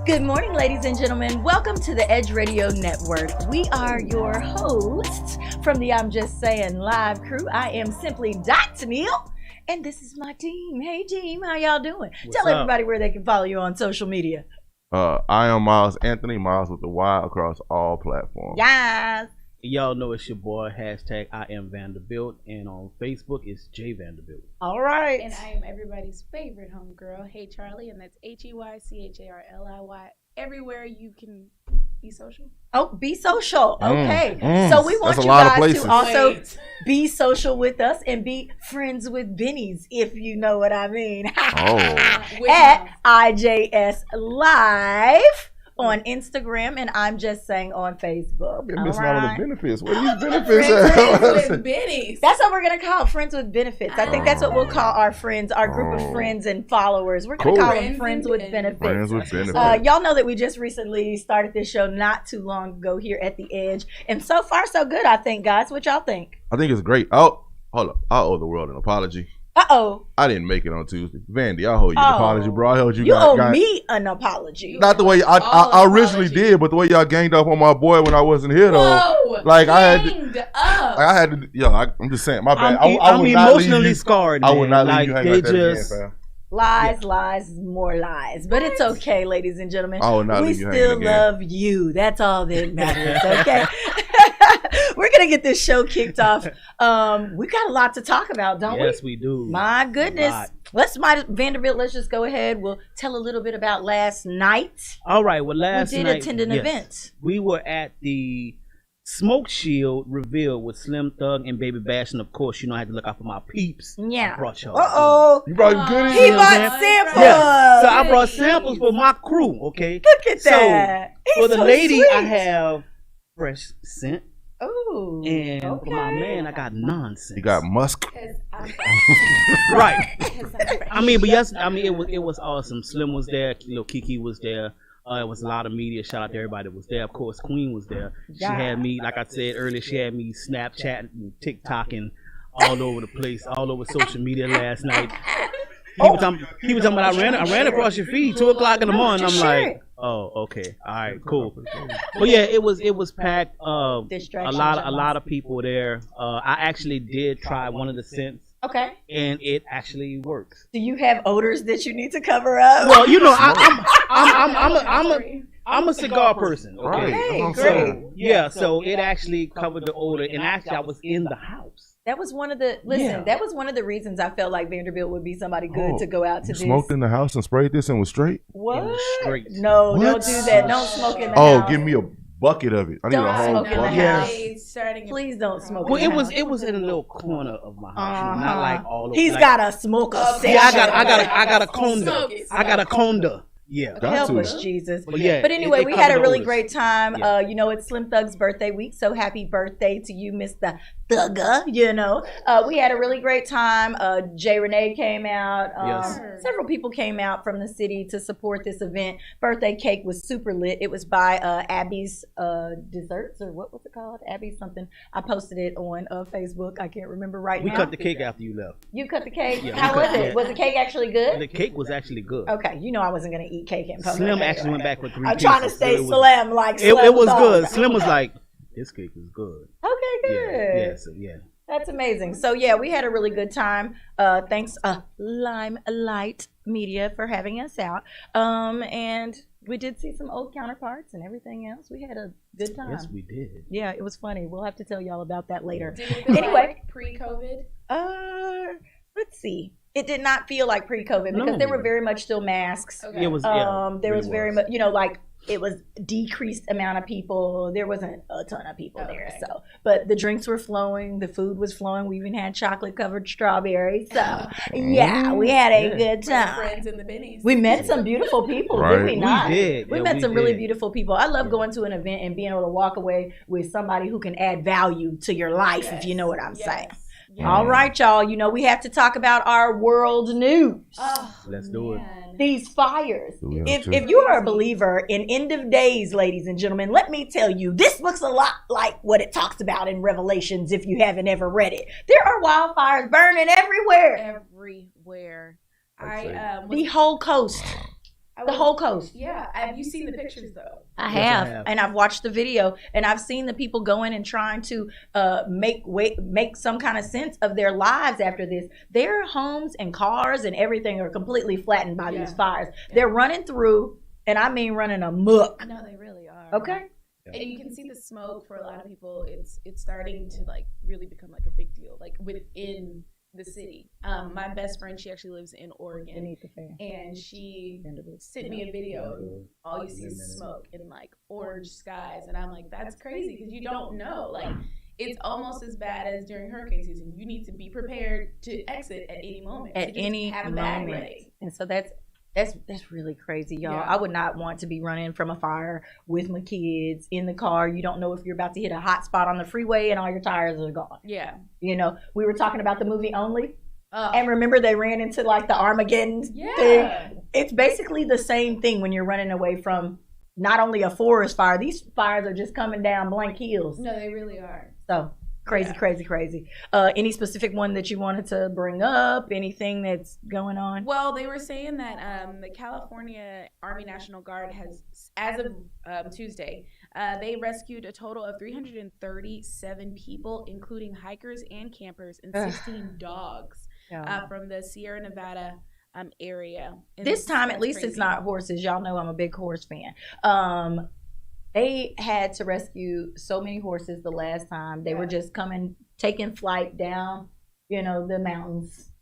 Good morning, ladies and gentlemen. Welcome to the Edge Radio Network. We are your hosts from the I'm Just Saying live crew. I am simply Dr. Neil, and this is my team. Hey, team, how y'all doing? Tell everybody where they can follow you on social media. I am Miles Anthony, Miles with the Y across all platforms. Yes. Y'all know it's your boy, hashtag I am Vanderbilt, and on Facebook it's J Vanderbilt. All right. And I am everybody's favorite homegirl, Hey Charlie, and that's HeyCharliy. Everywhere you can be social. Oh, be social. Okay. So we want That's you guys to also be social with us and be friends with Bennies, if you know what I mean. At IJS Live on Instagram, and I'm Just Saying on Facebook. I've been missing out on the benefits. Where are these benefits Friends at? with Bennies. That's what we're going to call Friends with Benefits. I think that's what we'll call our friends, our group of friends and followers. We're going to call them Friends with Benefits. Friends with Benefits. Y'all know that we just recently started this show not too long ago here at The Edge. And so far, so good, I think, guys. What y'all think? I think it's great. Oh, hold up. I owe the world an apology. Uh-oh. I didn't make it on Tuesday. Vandy, I owe you an apology, bro. I held you. You owe me an apology. Not the way I originally did, but the way y'all ganged up on my boy when I wasn't here, though. Whoa, like I had to. Yo, I'm just saying. My bad. I'm emotionally scarred. I would not leave like, you hanging like that again, fam. Lies, more lies. But it's okay, ladies and gentlemen. We still love you. That's all that matters, okay? We're going to get this show kicked off. We got a lot to talk about, don't we? Yes, we do. My goodness. Vanderbilt, let's just go ahead. We'll tell a little bit about last night. All right. Well, last night. We did attend an event. We were at the Smoke Shield reveal with Slim Thug and Baby Bash, and of course, you know I had to look out for my peeps. Yeah. I brought y'all. Uh-oh. You brought goodies. He bought samples. Yeah. So I brought samples for my crew, okay? Look at that. So for the lady, sweet. I have fresh scent. Oh. And for my man, I got nonsense. You got musk. Right. I mean, but yes, I mean, it was awesome. Slim was there. Little Kiki was there. It was a lot of media. Shout out to everybody that was there. Of course, Queen was there. She had me, like I said earlier, she had me Snapchatting and TikToking all over the place, all over social media last night. He was talking about I ran across your feed 2:00 in the morning. I'm like, oh, okay, all right, cool. But yeah, it was packed. A lot of people there. I actually did try one of the scents. Okay. And it actually works. Do you have odors that you need to cover up? Well, you know, I'm a cigar person. Okay. Great. So it actually covered the odor, and actually I was in the house. That was one of the that was one of the reasons I felt like Vanderbilt would be somebody good to go out to. You smoked in the house and sprayed this and was straight? What? It was straight. No, don't do that. Don't smoke in the house. Oh, give me a bucket of it. I need a whole bucket. Please don't smoke. Well, it was in a little corner of my house, not like all over. He's got a smoker. Yeah, I got a conda. I got a conda. Yeah. Help us, Jesus. But anyway, we had a really great time. You know, it's Slim Thug's birthday week, so happy birthday to you, Mr. Thugger. You know, we had a really great time. Jay Renee came out. Several people came out from the city to support this event. Birthday cake was super lit. It was by Abby's Desserts, or what was it called? Abby's something. I posted it on Facebook. I can't remember now. We cut the cake after you left. You cut the cake? Yeah, How was it? Was the cake actually good? The cake was actually good. Okay, you know I wasn't going to eat cake in public. Slim actually went back with 3 pieces. I'm trying to stay Slim like Slim. It was good. Slim was like, this cake is good. Okay, good. Yeah. That's amazing. So yeah, we had a really good time. Thanks Limelight Media for having us out. And we did see some old counterparts and everything else. We had a good time. Yes, we did. Yeah, it was funny. We'll have to tell y'all about that later. Did it feel like pre-COVID? Let's see. It did not feel like pre-COVID because there were very much still masks. Okay. It was. There was very much, you know, like it was decreased amount of people. There wasn't a ton of people there. So, but the drinks were flowing, the food was flowing. We even had chocolate covered strawberries. So, yeah, we had a good time. Friends in the bennies. We met some beautiful people, did we not? We did. We met some really beautiful people. I love going to an event and being able to walk away with somebody who can add value to your life, if you know what I'm saying. Yes. All right, y'all. You know, we have to talk about our world news. Oh, let's do it. These fires. If you are a believer in end of days, ladies and gentlemen, let me tell you, this looks a lot like what it talks about in Revelations if you haven't ever read it. There are wildfires burning everywhere. Everywhere. The whole coast. The whole coast. Yeah. Have you seen the pictures, though? I have. And I've watched the video, and I've seen the people going and trying to make some kind of sense of their lives after this. Their homes and cars and everything are completely flattened by these fires. Yeah. They're running through, and I mean running amok. No, they really are. Okay. And you can see the smoke for a lot of people. It's starting to like really become like a big deal, like within the city. My best friend, she actually lives in Oregon, and she sent me a video. All you see is smoke and like orange skies, and I'm like, that's crazy because you don't know. Like, it's almost as bad as during hurricane season. You need to be prepared to exit at any moment. At any moment. And so that's really crazy, y'all. Yeah. I would not want to be running from a fire with my kids in the car. You don't know if you're about to hit a hot spot on the freeway and all your tires are gone. Yeah. You know, we were talking about the movie Only. And remember they ran into like the Armageddon thing? It's basically the same thing when you're running away from not only a forest fire. These fires are just coming down blank hills. No, they really are. So crazy. Any specific one that you wanted to bring up? Anything that's going on? Well, they were saying that the California Army National Guard has, as of Tuesday, they rescued a total of 337 people, including hikers and campers, and 16 dogs from the Sierra Nevada area. And this time, at least, it's not horses. Y'all know I'm a big horse fan. They had to rescue so many horses the last time. They were just taking flight down, the mountains.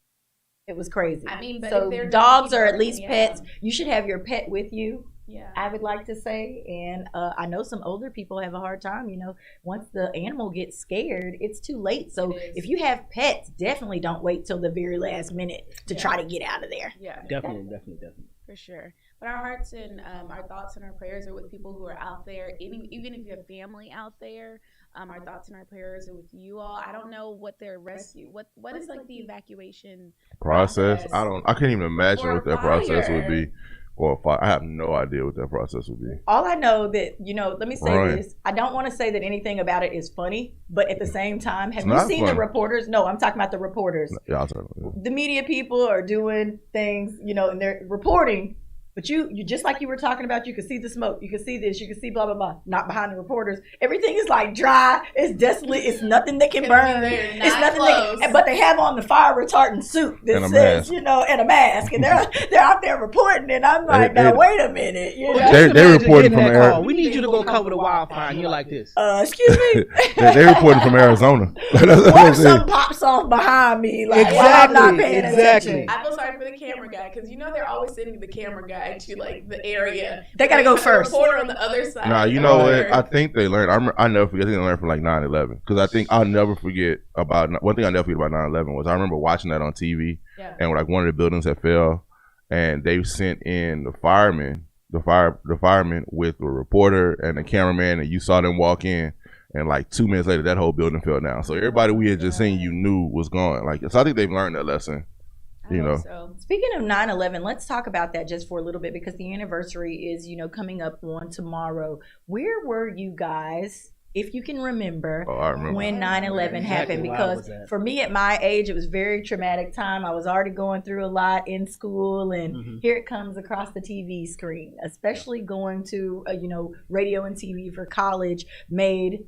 It was crazy. I mean, but so dogs are at least pets. You should have your pet with you. Yeah, I would like to say, and I know some older people have a hard time. Once the animal gets scared, it's too late. So if you have pets, definitely don't wait till the very last minute to try to get out of there. Yeah, definitely. For sure. But our hearts and our thoughts and our prayers are with people who are out there. Even if you have family out there, our thoughts and our prayers are with you all. I don't know what their rescue. What is like the evacuation process? I can't even imagine what that process would be. Or fire. I have no idea what that process would be. All I know that, let me say this. I don't want to say that anything about it is funny, but at the same time, have you seen the reporters? No, I'm talking about the reporters. Yeah, I'll talk about it. The media people are doing things, and they're reporting. But you just like you were talking about, you can see the smoke, you can see this, you can see blah, blah, blah. Not behind the reporters. Everything is like dry, it's desolate, it's nothing that can burn. It's nothing but they have on the fire retardant suit that says, and a mask. And they're out there reporting, and I'm like, wait a minute. They reporting from Arizona. We need you to go cover the wildfire, and you're like this. Excuse me? they reporting from Arizona. What if something pops off behind me? Like, I'm not paying attention. I feel sorry for the camera guy, because they're always sending the camera guy to like the area. They gotta go first. Reporter on the other side. Nah, you know what? I think they learned. I never forget. I think they learned from like 9/11, because I think I'll never forget about one thing. I never forget about 9/11 was I remember watching that on TV, and like one of the buildings had fell, and they sent in the firemen with a reporter and a cameraman, and you saw them walk in. And like 2 minutes later, that whole building fell down. So everybody we had just seen, knew was gone. Like, so I think they've learned that lesson. So. Speaking of 9/11, let's talk about that just for a little bit, because the anniversary is, coming up on tomorrow. Where were you guys, if you can remember, when 9/11 happened? Because for me at my age, it was a very traumatic time. I was already going through a lot in school, and here it comes across the TV screen, especially going to, radio and TV for college made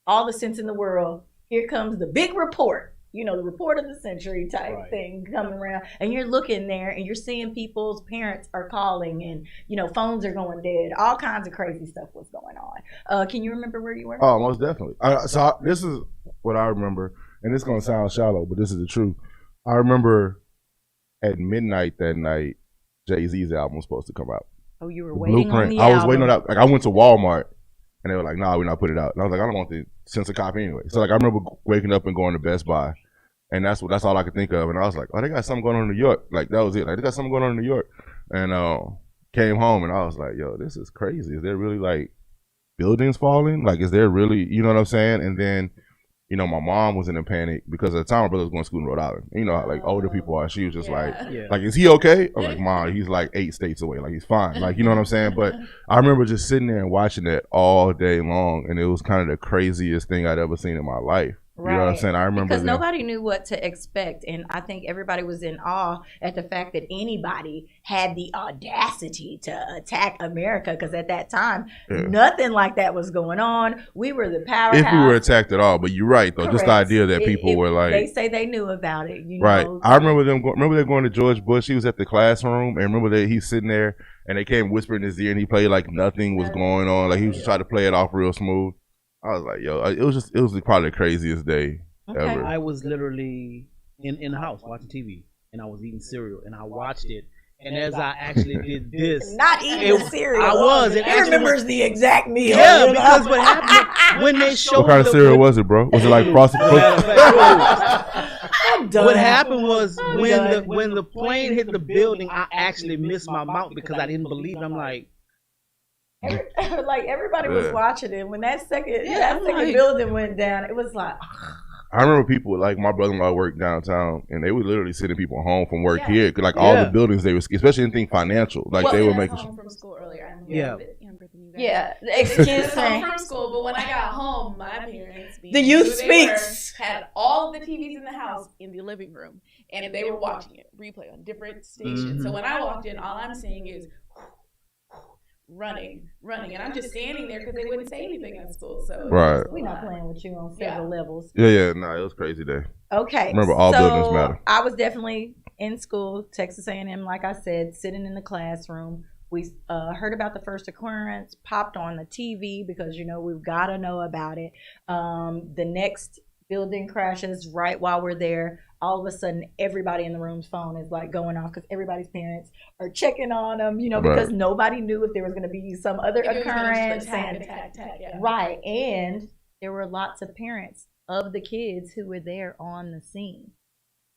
all the sense in the world. Here comes the big report. The report of the century type thing coming around. And you're looking there and you're seeing people's parents are calling and, phones are going dead. All kinds of crazy stuff was going on. Can you remember where you were? Oh, most definitely. This is what I remember. And it's going to sound shallow, but this is the truth. I remember at midnight that night, Jay-Z's album was supposed to come out. Oh, you were waiting Blueprint. on the I was album. waiting on that. Like I went to Walmart and they were like, "Nah, we're not putting it out." And I was like, "I don't want the censor copy anyway." So like I remember waking up and going to Best Buy, and that's all I could think of. And I was like, "Oh, they got something going on in New York." Like that was it. Like they got something going on in New York. And came home and I was like, "Yo, this is crazy. Is there really like buildings falling? Like, is there really, you know what I'm saying?" And then, you know, my mom was in a panic because at the time my brother was going to school in Rhode Island. You know how like older people are. She was just like, is he okay? I'm like, "Mom, he's like 8 states away. Like he's fine." Like, you know what I'm saying? But I remember just sitting there and watching that all day long, and it was kind of the craziest thing I'd ever seen in my life. Right. You know what I'm saying? I remember because nobody knew what to expect, and I think everybody was in awe at the fact that anybody had the audacity to attack America. Because at that time, nothing like that was going on. We were the powerhouse. If we were attacked at all, but you're right though. Correct. Just the idea that people were like, they say they knew about it. You right. know? I remember them. Remember they going to George Bush. He was at the classroom, and remember that he's sitting there, and they came whispering in his ear, and he played like nothing was going on. Like he was just trying to play it off real smooth. I was like, yo, it was probably the craziest day ever. I was literally in the house watching TV, and I was eating cereal, and I watched it. And as I actually did this, not eating the cereal, I was. He remembers the exact meal. Yeah, because what happened when they showed. What kind of cereal was it, bro? Was it like frosted? What happened was when the plane hit the building, I actually missed my mouth because I didn't believe it. I'm like. Like everybody was watching it when that second building went down. It was like I remember people like my brother-in-law worked downtown, and they were literally sending people home from work here. Like all the buildings they were, especially anything financial, like they were making. Home from school earlier. I'm younger than you guys. Yeah, excuse me. From school, but when I got home, my parents, the youth speaks, had all of the TVs in the house in the living room, and they were watching it replay on different stations. Mm-hmm. So when I walked in, all I'm seeing is. Running, and I'm just standing there because they wouldn't say anything at school. So we're not playing with you on several levels. Yeah, no, it was a crazy day. Okay, remember all buildings matter. I was definitely in school, Texas A&M, like I said, sitting in the classroom. We heard about the first occurrence, popped on the TV because we've got to know about it. The next building crashes right while we're there. All of a sudden, everybody in the room's phone is like going off because everybody's parents are checking on them, because nobody knew if there was going to be some other occurrence. Right. And there were lots of parents of the kids who were there on the scene.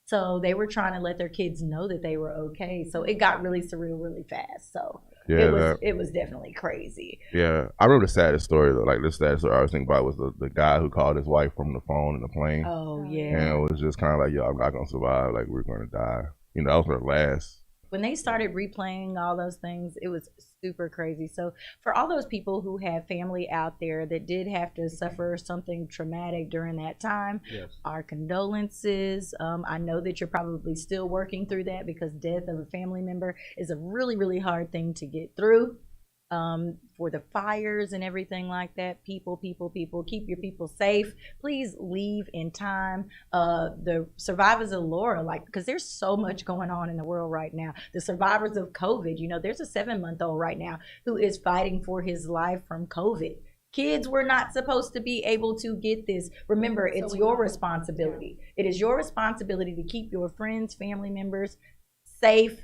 So they were trying to let their kids know that they were okay. So it got really surreal really fast. So it was definitely crazy. Yeah. I remember the saddest story though. Like the saddest story I was thinking about was the guy who called his wife from the phone in the plane. Oh yeah. And it was just kind of like, yo, I'm not gonna survive. Like we're gonna die. That was her last. When they started replaying all those things, it was super crazy. So for all those people who have family out there that did have to suffer something traumatic during that time, our condolences. I know that you're probably still working through that because death of a family member is a really, really hard thing to get through. For the fires and everything like that, people, keep your people safe. Please leave in time. The survivors of Laura, because there's so much going on in the world right now. The survivors of COVID, there's a 7-month-old right now who is fighting for his life from COVID. Kids were not supposed to be able to get this. Remember, it's your responsibility. It is your responsibility to keep your friends, family members safe.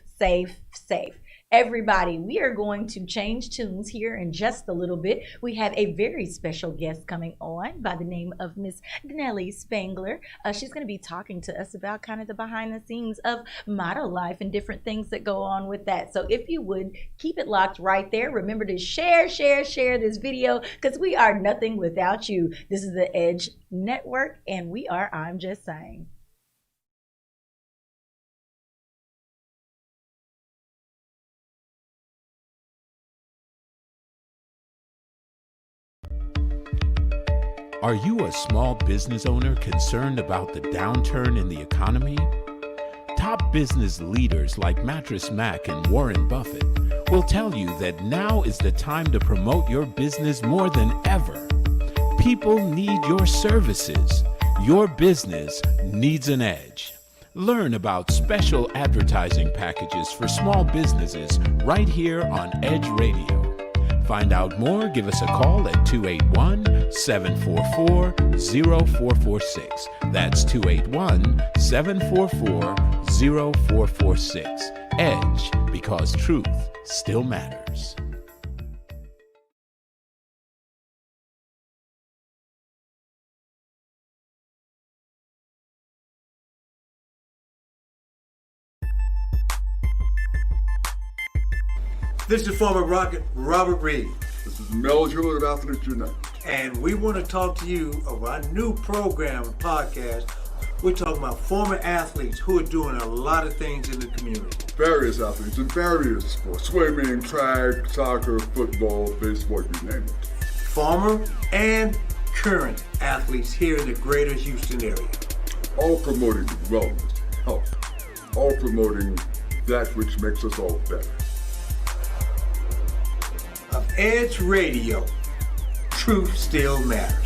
Everybody, we are going to change tunes here in just a little bit. We have a very special guest coming on by the name of Miss Nellie Spangler. She's going to be talking to us about kind of the behind the scenes of model life and different things that go on with that. So if you would keep it locked right there, remember to share this video because we are nothing without you. This is the Edge Network and we are I'm Just Saying. Are you a small business owner concerned about the downturn in the economy? Top business leaders like Mattress Mac and Warren Buffett will tell you that now is the time to promote your business more than ever. People need your services. Your business needs an edge. Learn about special advertising packages for small businesses right here on Edge Radio. Find out more, give us a call at 281-744-0446. That's 281-744-0446. 0446. EDGE, because truth still matters. This is former Rocket Robert Reed. This is Mel Jewell of Athletes United. And we want to talk to you about our new program and podcast. We're talking about former athletes who are doing a lot of things in the community. Various athletes in various sports. Swimming, track, soccer, football, baseball, you name it. Former and current athletes here in the greater Houston area. All promoting wellness, health. All promoting that which makes us all better. Of Edge Radio, truth still matters.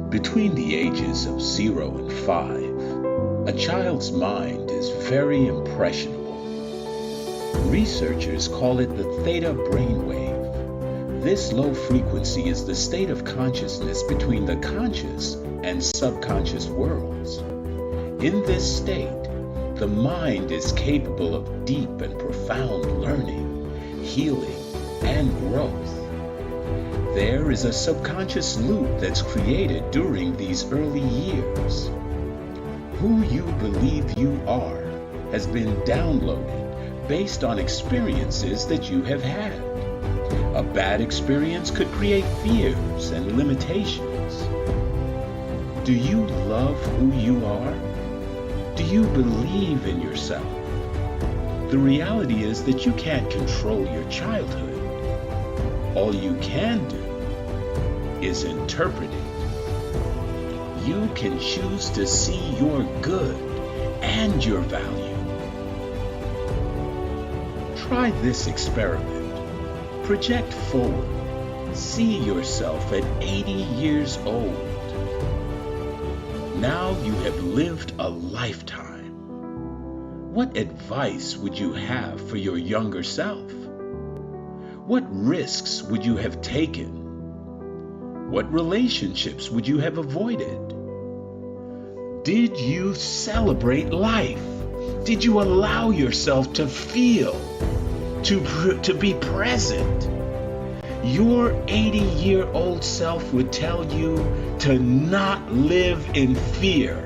Between the ages of 0 and 5, a child's mind is very impressionable. Researchers call it the theta brainwave. This low frequency is the state of consciousness between the conscious and subconscious worlds. In this state, the mind is capable of deep and profound learning, healing, and growth. There is a subconscious loop that's created during these early years. Who you believe you are has been downloaded based on experiences that you have had. A bad experience could create fears and limitations. Do you love who you are? Do you believe in yourself? The reality is that you can't control your childhood. All you can do is interpret it. You can choose to see your good and your value. Try this experiment. Project forward. See yourself at 80 years old. Now you have lived a lifetime. What advice would you have for your younger self? What risks would you have taken? What relationships would you have avoided? Did you celebrate life? Did you allow yourself to feel, to be present? Your 80-year-old self would tell you to not live in fear,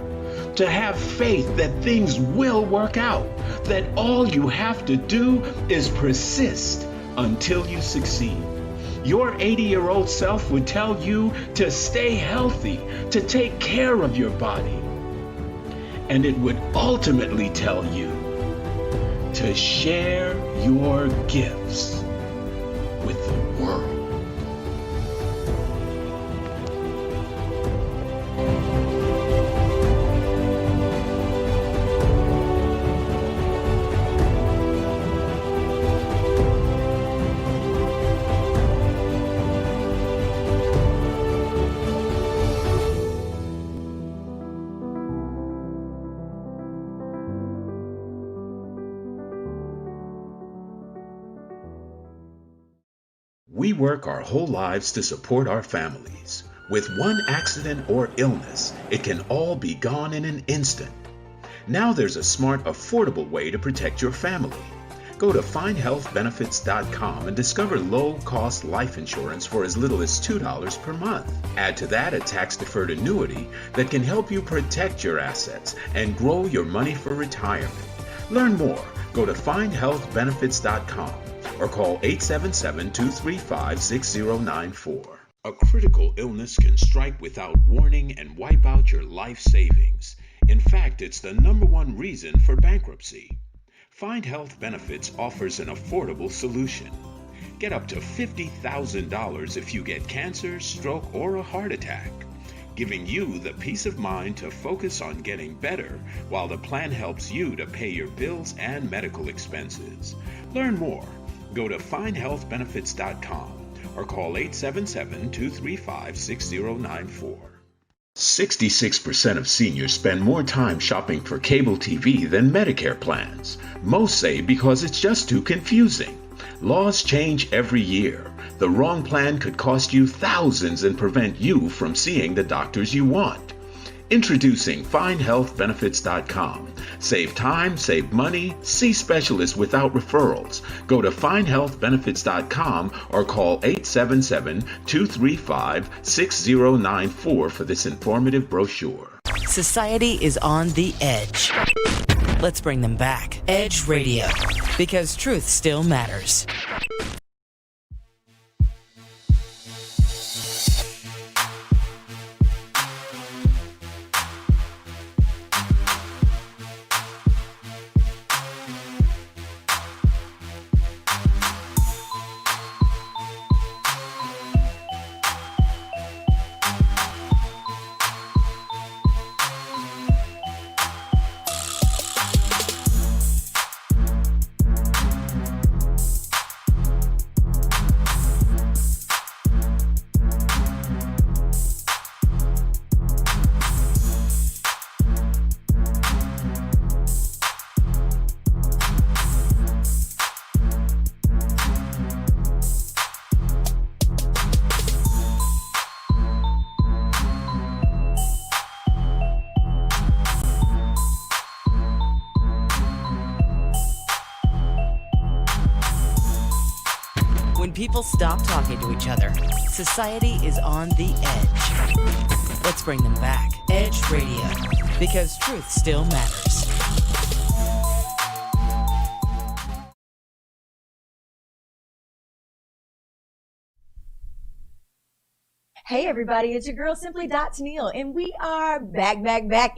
to have faith that things will work out, that all you have to do is persist until you succeed. Your 80-year-old self would tell you to stay healthy, to take care of your body. And it would ultimately tell you to share your gifts with the world. We work our whole lives to support our families. With one accident or illness, it can all be gone in an instant. Now there's a smart, affordable way to protect your family. Go to findhealthbenefits.com and discover low-cost life insurance for as little as $2 per month. Add to that a tax-deferred annuity that can help you protect your assets and grow your money for retirement. Learn more. Go to findhealthbenefits.com. or call 877-235-6094. A critical illness can strike without warning and wipe out your life savings. In fact, it's the #1 reason for bankruptcy. Find Health Benefits offers an affordable solution. Get up to $50,000 if you get cancer, stroke, or a heart attack, giving you the peace of mind to focus on getting better while the plan helps you to pay your bills and medical expenses. Learn more. Go to findhealthbenefits.com or call 877-235-6094. 66% of seniors spend more time shopping for cable TV than Medicare plans. Most say because it's just too confusing. Laws change every year. The wrong plan could cost you thousands and prevent you from seeing the doctors you want. Introducing FindHealthBenefits.com. Save time, save money, see specialists without referrals. Go to FindHealthBenefits.com or call 877-235-6094 for this informative brochure. Society is on the edge. Let's bring them back. Edge Radio, because truth still matters. When people stop talking to each other, society is on the edge. Let's bring them back. Edge Radio, because truth still matters. Hey everybody, it's your girl Simply Tennille, and we are back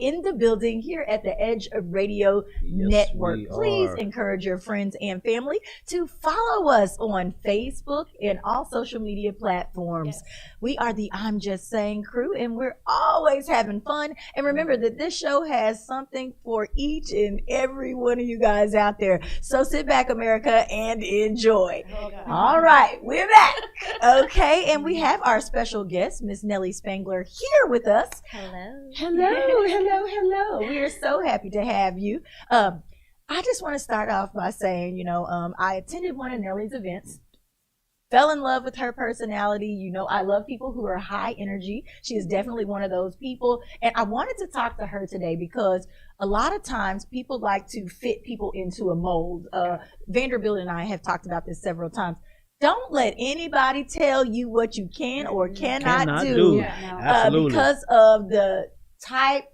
in the building here at the Edge Radio Network. Please encourage your friends and family to follow us on Facebook and all social media platforms. Yes. We are the I'm Just Saying crew, and we're always having fun. And remember that this show has something for each and every one of you guys out there. So sit back, America, and enjoy. All right, we're back. Okay, and we have our special guest, Miss Nellie Spangler, here with us. Hello. We are so happy to have you. I just want to start off by saying, I attended one of Nellie's events, fell in love with her personality. I love people who are high energy. She is definitely one of those people. And I wanted to talk to her today because a lot of times people like to fit people into a mold. Vanderbilt and I have talked about this several times. Don't let anybody tell you what you can or cannot do. Because of the type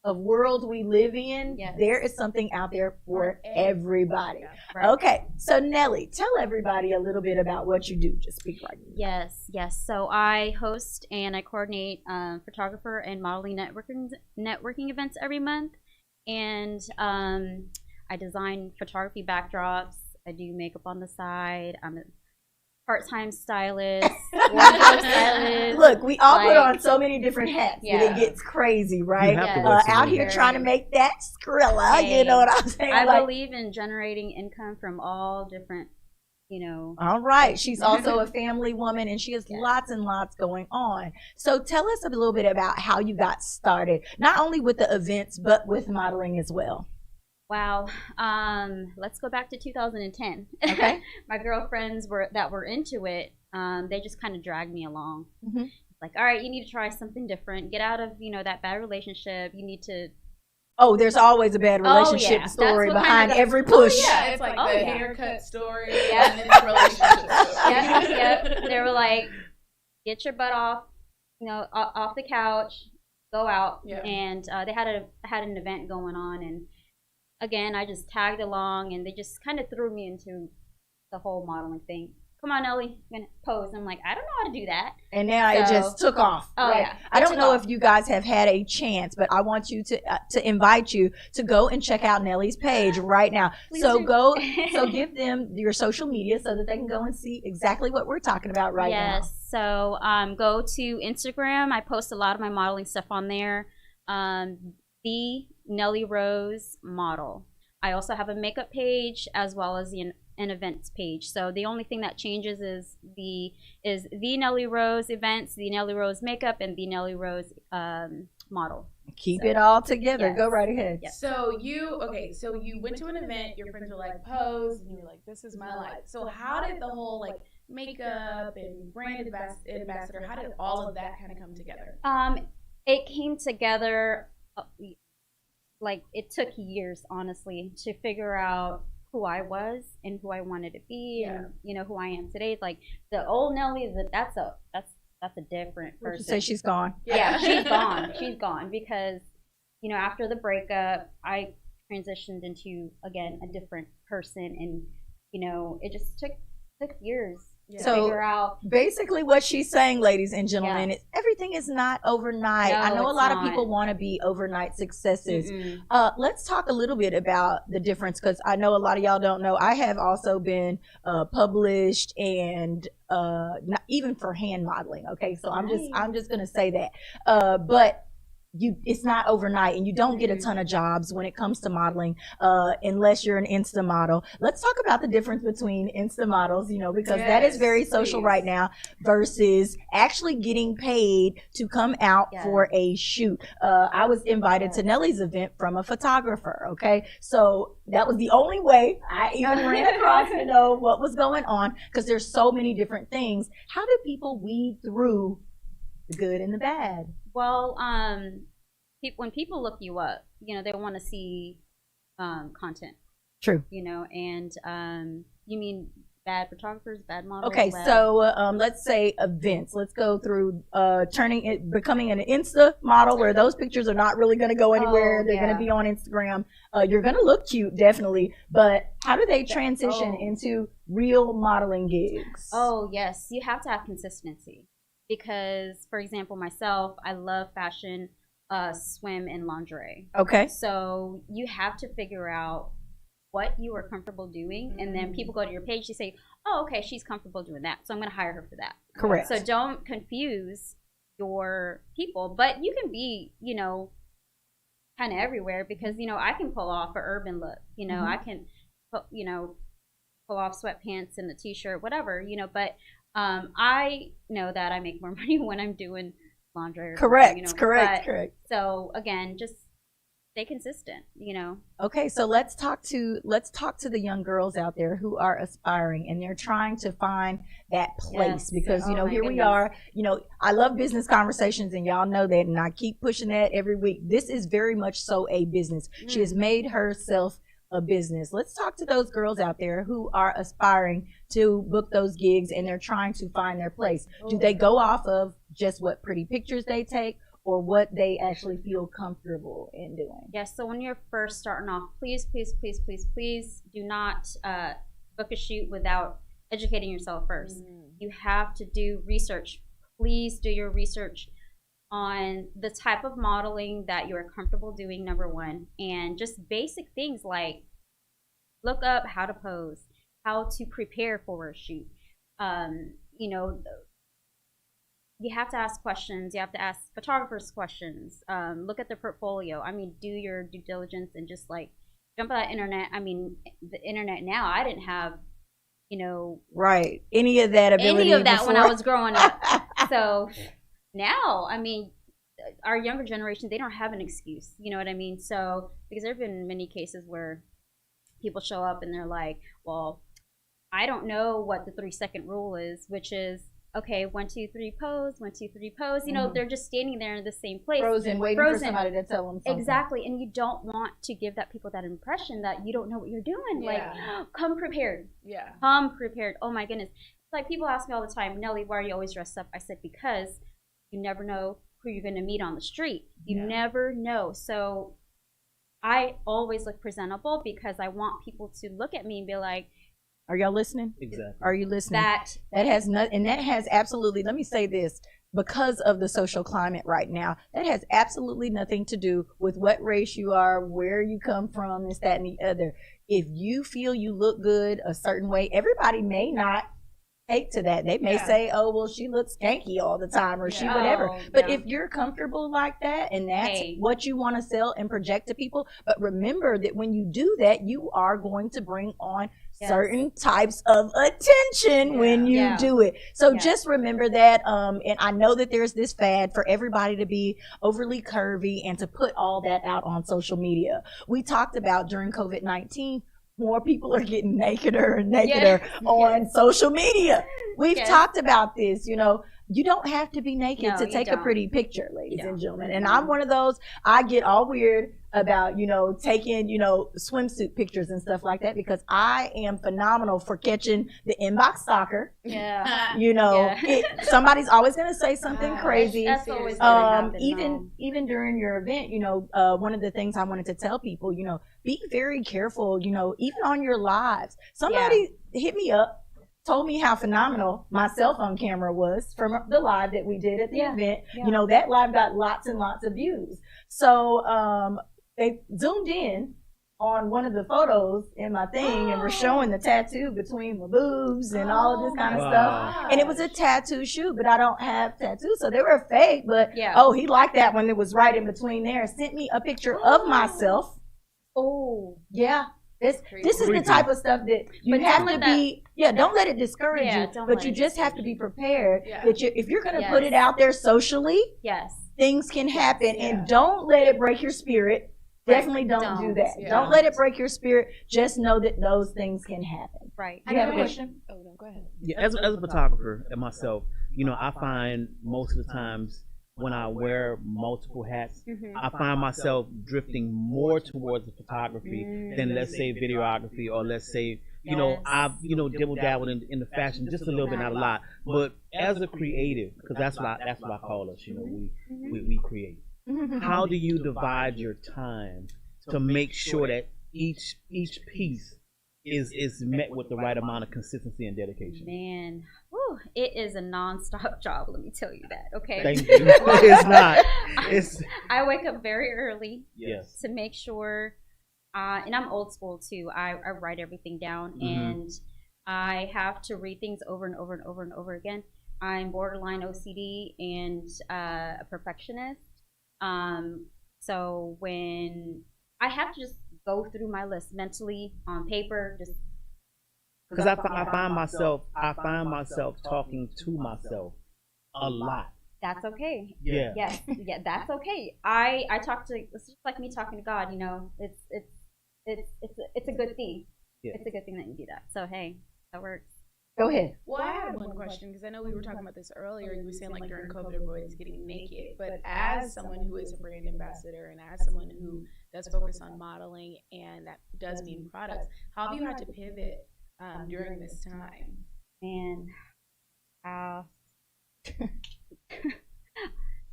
of world we live in. Yes. There is something out there for everybody. Yeah, right. Okay, so Nellie, tell everybody a little bit about what you do. Just speak right now. Yes. So I host and I coordinate photographer and modeling networking events every month, and I design photography backdrops. I do makeup on the side. I'm a part-time stylist, wardrobe stylist. Look, we all put on so many different hats that it gets crazy, right? Out here trying to make that Skrilla, you know what I'm saying? I believe in generating income from all different, All right. She's also a family woman, and she has lots and lots going on. So tell us a little bit about how you got started, not only with the events, but with modeling as well. Wow. Let's go back to 2010. Okay. My girlfriends that were into it, they just kind of dragged me along. Mm-hmm. Like, all right, you need to try something different. Get out of, that bad relationship. You need to. Oh, there's always a bad relationship story behind every push. It's like the haircut story and then the relationship story. Yep. They were like, get your butt off, off the couch, go out. Yeah. And they had an event going on, and again, I just tagged along, and they just kind of threw me into the whole modeling thing. Come on, Nellie, I'm gonna pose. I'm like, I don't know how to do that. And now it just took off. Oh, right? Yeah. I don't know if you guys have had a chance, but I want you to invite you to go and check out Nellie's page right now. So give them your social media so that they can go and see exactly what we're talking about now. Yes. So go to Instagram. I post a lot of my modeling stuff on there. The Nellie Rose Model. I also have a makeup page as well as an events page. So the only thing that changes is the Nellie Rose events, the Nellie Rose makeup, and the Nellie Rose model. Keep it all together. Yes. Go right ahead. Yes. So you went to an event, your friends were like, pose, and you were like, this is my life. So how did the whole like makeup and brand ambassador, how did all of that kind of come together? It came together, like it took years, honestly, to figure out who I was and who I wanted to be, and who I am today. Like the old Nellie, that's a different person. Say she's gone. Yeah, she's gone. She's gone because, after the breakup, I transitioned into, again, a different person. And, it just took years to figure out. Basically what she's saying, ladies and gentlemen, is everything is not overnight. No, I know a lot of people want to be overnight successes. Let's talk a little bit about the difference, because I know a lot of y'all don't know. I have also been published and not even for hand modeling. Okay, so I'm just gonna say that. But it's not overnight, and you don't get a ton of jobs when it comes to modeling unless you're an Insta model. Let's talk about the difference between Insta models, because that is very social right now, versus actually getting paid to come out for a shoot. I was invited to Nellie's event from a photographer. Okay, so that was the only way I even ran across to know what was going on, because there's so many different things. How do people weed through the good and the bad? Well, when people look you up, they want to see content. True. And you mean bad photographers, bad models? Okay, so let's say events. Let's go through becoming an Insta model, where those pictures are not really going to go anywhere. They're going to be on Instagram. You're going to look cute, definitely. But how do they transition into real modeling gigs? Oh, yes. You have to have consistency. Because, for example, myself, I love fashion, swim, and lingerie. Okay. So you have to figure out what you are comfortable doing, and then people go to your page, you say, oh, okay, she's comfortable doing that, so I'm going to hire her for that. Correct. So don't confuse your people, but you can be, kind of everywhere, because, I can pull off an urban look, I can, pull off sweatpants and a t-shirt, whatever, but I know that I make more money when I'm doing laundry. Correct. So again, just stay consistent, Okay, so let's talk to the young girls out there who are aspiring, and they're trying to find that place, because here we are. I love business conversations, and y'all know that, and I keep pushing that every week. This is very much so a business. She has made herself a business. Let's talk to those girls out there who are aspiring to book those gigs, and they're trying to find their place. Do they go off of just what pretty pictures they take, or what they actually feel comfortable in doing? Yes, so when you're first starting off, please do not book a shoot without educating yourself first. You have to do research. Please do your research on the type of modeling that you're comfortable doing, number one, and just basic things like look up how to pose, how to prepare for a shoot. You have to ask questions. You have to ask photographers questions. Look at their portfolio. Do your due diligence and just like jump on the internet. The internet now, I didn't have, right, any of that ability before. When I was growing up. So now, our younger generation, they don't have an excuse. You know what I mean? So, because there have been many cases where people show up and they're like, well, I don't know what the 3-second rule is, which is, okay, 1, 2, 3, pose, 1, 2, 3, pose. They're just standing there in the same place. Waiting for somebody to tell them something. Exactly, and you don't want to give people that impression that you don't know what you're doing. Yeah. Like, come prepared. Yeah. Come prepared. Oh my goodness. It's like people ask me all the time, Nellie, why are you always dressed up? I said, because you never know who you're going to meet on the street. You never know. So I always look presentable, because I want people to look at me and be like, are y'all listening? Exactly. Are you listening? That has absolutely, let me say this, because of the social climate right now, that has absolutely nothing to do with what race you are, where you come from, this, that, and the other. If you feel you look good a certain way, everybody may not take to that. They may say, oh, well, she looks skanky all the time, or she whatever. But if you're comfortable like that, and that's what you want to sell and project to people, but remember that when you do that, you are going to bring on certain types of attention when you do it. So just remember that. And I know that there's this fad for everybody to be overly curvy and to put all that out on social media. We talked about during COVID-19, more people are getting nakeder and nakeder on social media. We've talked about this, you know. You don't have to be naked to take a pretty picture, ladies and gentlemen. And I'm one of those, I get all weird about, you know, taking, you know, swimsuit pictures and stuff like that, because I am phenomenal for catching the inbox stalker. You know, somebody's always going to say something crazy. That's always going to happen. Even during your event, you know, one of the things I wanted to tell people, you know, be very careful, you know, even on your lives. Somebody hit me up, told me how phenomenal my cell phone camera was from the live that we did at the event. You know, that live got lots and lots of views. So they zoomed in on one of the photos in my thing and were showing the tattoo between my boobs and all of this kind of stuff. And it was a tattoo shoot, but I don't have tattoos, so they were fake. But he liked that when it was right in between there. Sent me a picture of myself. This is the type of stuff that you have to be. Don't let it discourage you, but you just have to be prepared that if you're going to put it out there socially, things can happen, and don't let it break your spirit. Definitely don't do that. Don't let it break your spirit. Just know that those things can happen. You have a question? Oh no, go ahead. As a photographer and myself, you know, I find most of the times when I wear multiple hats, I find myself drifting more towards the photography than, let's say, videography, or let's say, you know, I've, you know, dibble dabbled in the fashion just a little bit, not a lot. But as a creative, because that's what I call us, you know, we create. How do you divide your time to make sure that each piece is met with the right amount of consistency and dedication? Man, it is a non-stop job, let me tell you that, okay? Thank you. It's not. I wake up very early to make sure, and I'm old school too, I write everything down, and I have to read things over and over and over and over again. I'm borderline OCD and a perfectionist. So when I have to just go through my list mentally on paper, just because I find myself talking to myself a lot. That's okay. Yeah, that's okay. I talk to, it's just like me talking to God. You know, it's a good thing. It's a good thing that you do that. So hey, that works. Go ahead. Well, I had one question, because I know we were talking about this earlier. You were saying, like, during COVID, everybody's getting naked. But as someone who is a brand ambassador, and as someone who does focus on modeling, and that does mean products, how have you had to pivot during this time? Man,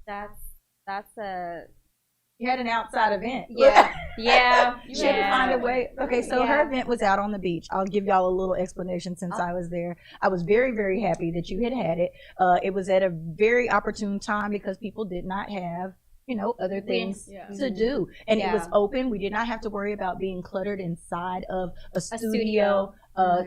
that's a... You had an outside event. She had to find a way. Okay, so her event was out on the beach. I'll give y'all a little explanation since I was there. I was very, very happy that you had it. It was at a very opportune time because people did not have, you know, other things to do. And it was open. We did not have to worry about being cluttered inside of a studio.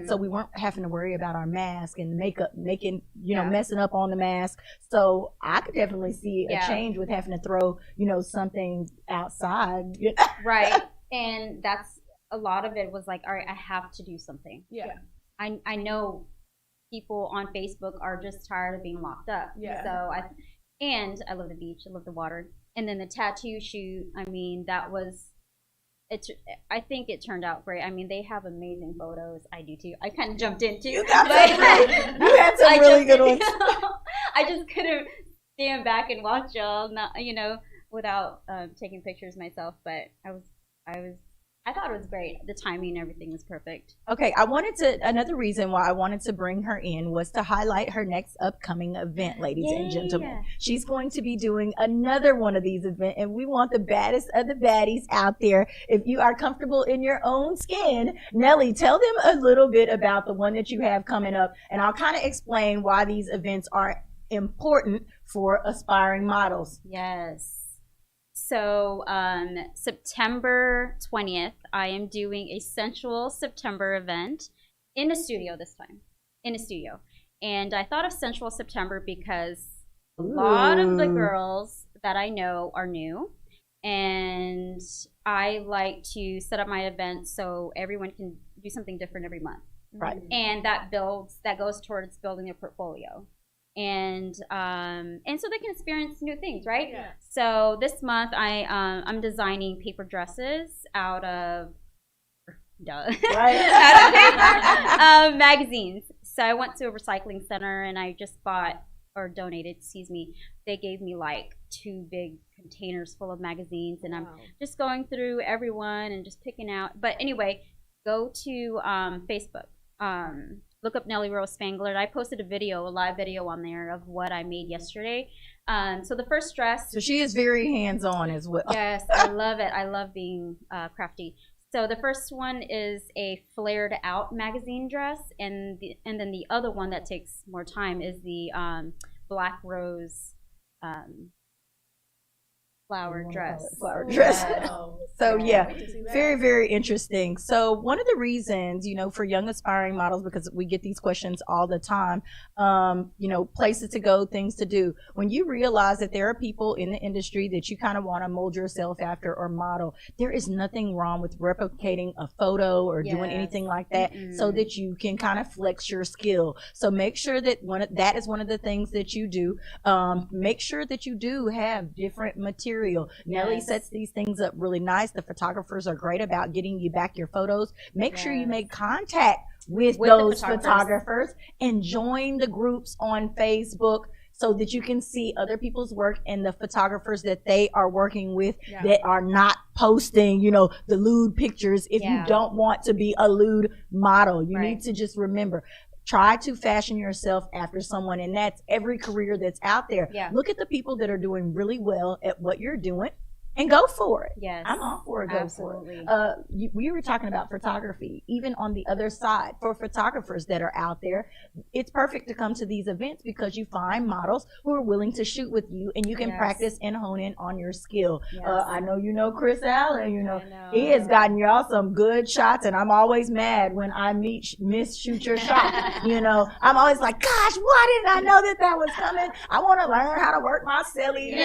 So we weren't having to worry about our mask and makeup, messing up on the mask. So I could definitely see a change with having to throw, you know, something outside. Right. And that's, a lot of it was like, all right, I have to do something. I know people on Facebook are just tired of being locked up. So I love the beach, I love the water. And then the tattoo shoot, I mean, I think it turned out great. I mean, they have amazing photos. I do too. I kind of jumped in too. You had some really good ones. I just couldn't stand back and watch y'all, without taking pictures myself. But I thought it was great. The timing and everything was perfect. Okay, another reason why I wanted to bring her in was to highlight her next upcoming event, ladies and gentlemen. She's going to be doing another one of these events, and we want the baddest of the baddies out there. If you are comfortable in your own skin, Nellie, tell them a little bit about the one that you have coming up, and I'll kind of explain why these events are important for aspiring models. Yes. So September 20th, I am doing a Sensual September event in a studio this time, And I thought of Sensual September because a lot of the girls that I know are new. And I like to set up my event so everyone can do something different every month. Right. And that goes towards building their portfolio. And so they can experience new things, right? Yeah. So this month I'm designing paper dresses out of magazines. So I went to a recycling center and I just donated, they gave me like 2 big containers full of magazines, and I'm just going through everyone and just picking out. But anyway, go to Facebook. Look up Nellie Rose Spangler. I posted a live video on there of what I made yesterday. So the first dress. So she is very hands-on as well. Yes, I love it. I love being crafty. So the first one is a flared out magazine dress, and then the other one that takes more time is the black rose flower dress. So yeah, very, very interesting. So one of the reasons, for young aspiring models, because we get these questions all the time, places to go, things to do. When you realize that there are people in the industry that you kind of want to mold yourself after or model, there is nothing wrong with replicating a photo or doing anything like that so that you can kind of flex your skill. So make sure that that is one of the things that you do. Make sure that you do have different material. Nellie sets these things up really nice. The photographers are great about getting you back your photos. Make sure you make contact with those photographers and join the groups on Facebook so that you can see other people's work and the photographers that they are working with that are not posting, the lewd pictures. If you don't want to be a lewd model, you need to just remember, try to fashion yourself after someone, and that's every career that's out there. Look at the people that are doing really well at what you're doing and go for it. Yes, I'm all for it. Go for it. We were talking about photography. Even on the other side, for photographers that are out there, it's perfect to come to these events because you find models who are willing to shoot with you, and you can practice and hone in on your skill. I know Chris Allen. He has gotten y'all some good shots, and I'm always mad when I miss shoot your shot. I'm always like, gosh, why didn't I know that was coming? I want to learn how to work my silly.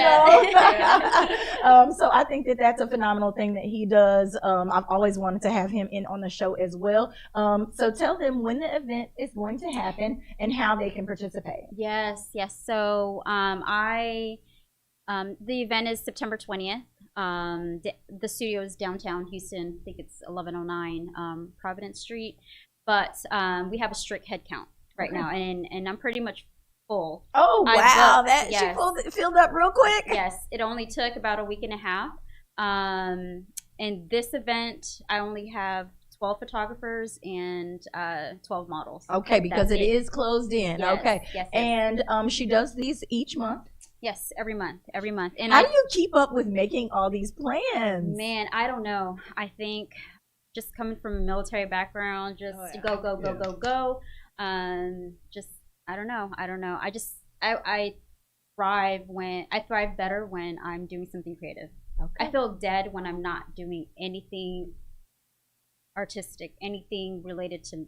So I think that that's a phenomenal thing that he does. I've always wanted to have him in on the show as well. So tell them when the event is going to happen and how they can participate. Yes. So the event is September 20th. The studio is downtown Houston. I think it's 1109 Providence Street. But we have a strict head count right now, and I'm pretty much full. Oh wow! She filled up real quick. Yes, it only took about a week and a half. In this event, I only have 12 photographers and 12 models. Okay, because it is closed in. Yes, okay, yes. And she does these each month. Yes, every month. And how do you keep up with making all these plans? Man, I don't know. I think just coming from a military background, just go. I don't know. I thrive better when I'm doing something creative. Okay. I feel dead when I'm not doing anything artistic, anything related to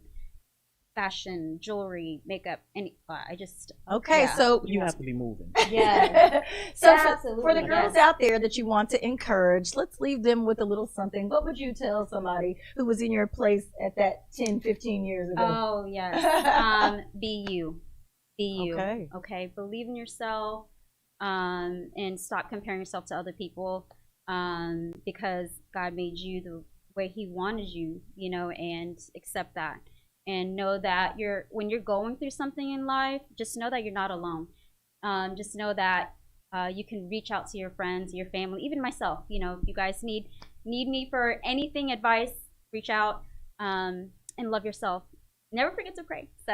fashion, jewelry, makeup, so you have to be moving. Yeah. So for the girls out there that you want to encourage, let's leave them with a little something. What would you tell somebody who was in your place at that 10, 15 years ago? Oh, yes. Be you. Okay. Believe in yourself, and stop comparing yourself to other people, because God made you the way He wanted you, and accept that. And know that when you're going through something in life, just know that you're not alone. Just know that you can reach out to your friends, your family, even myself. If you guys need me for anything, advice, reach out, and love yourself. Never forget to pray. So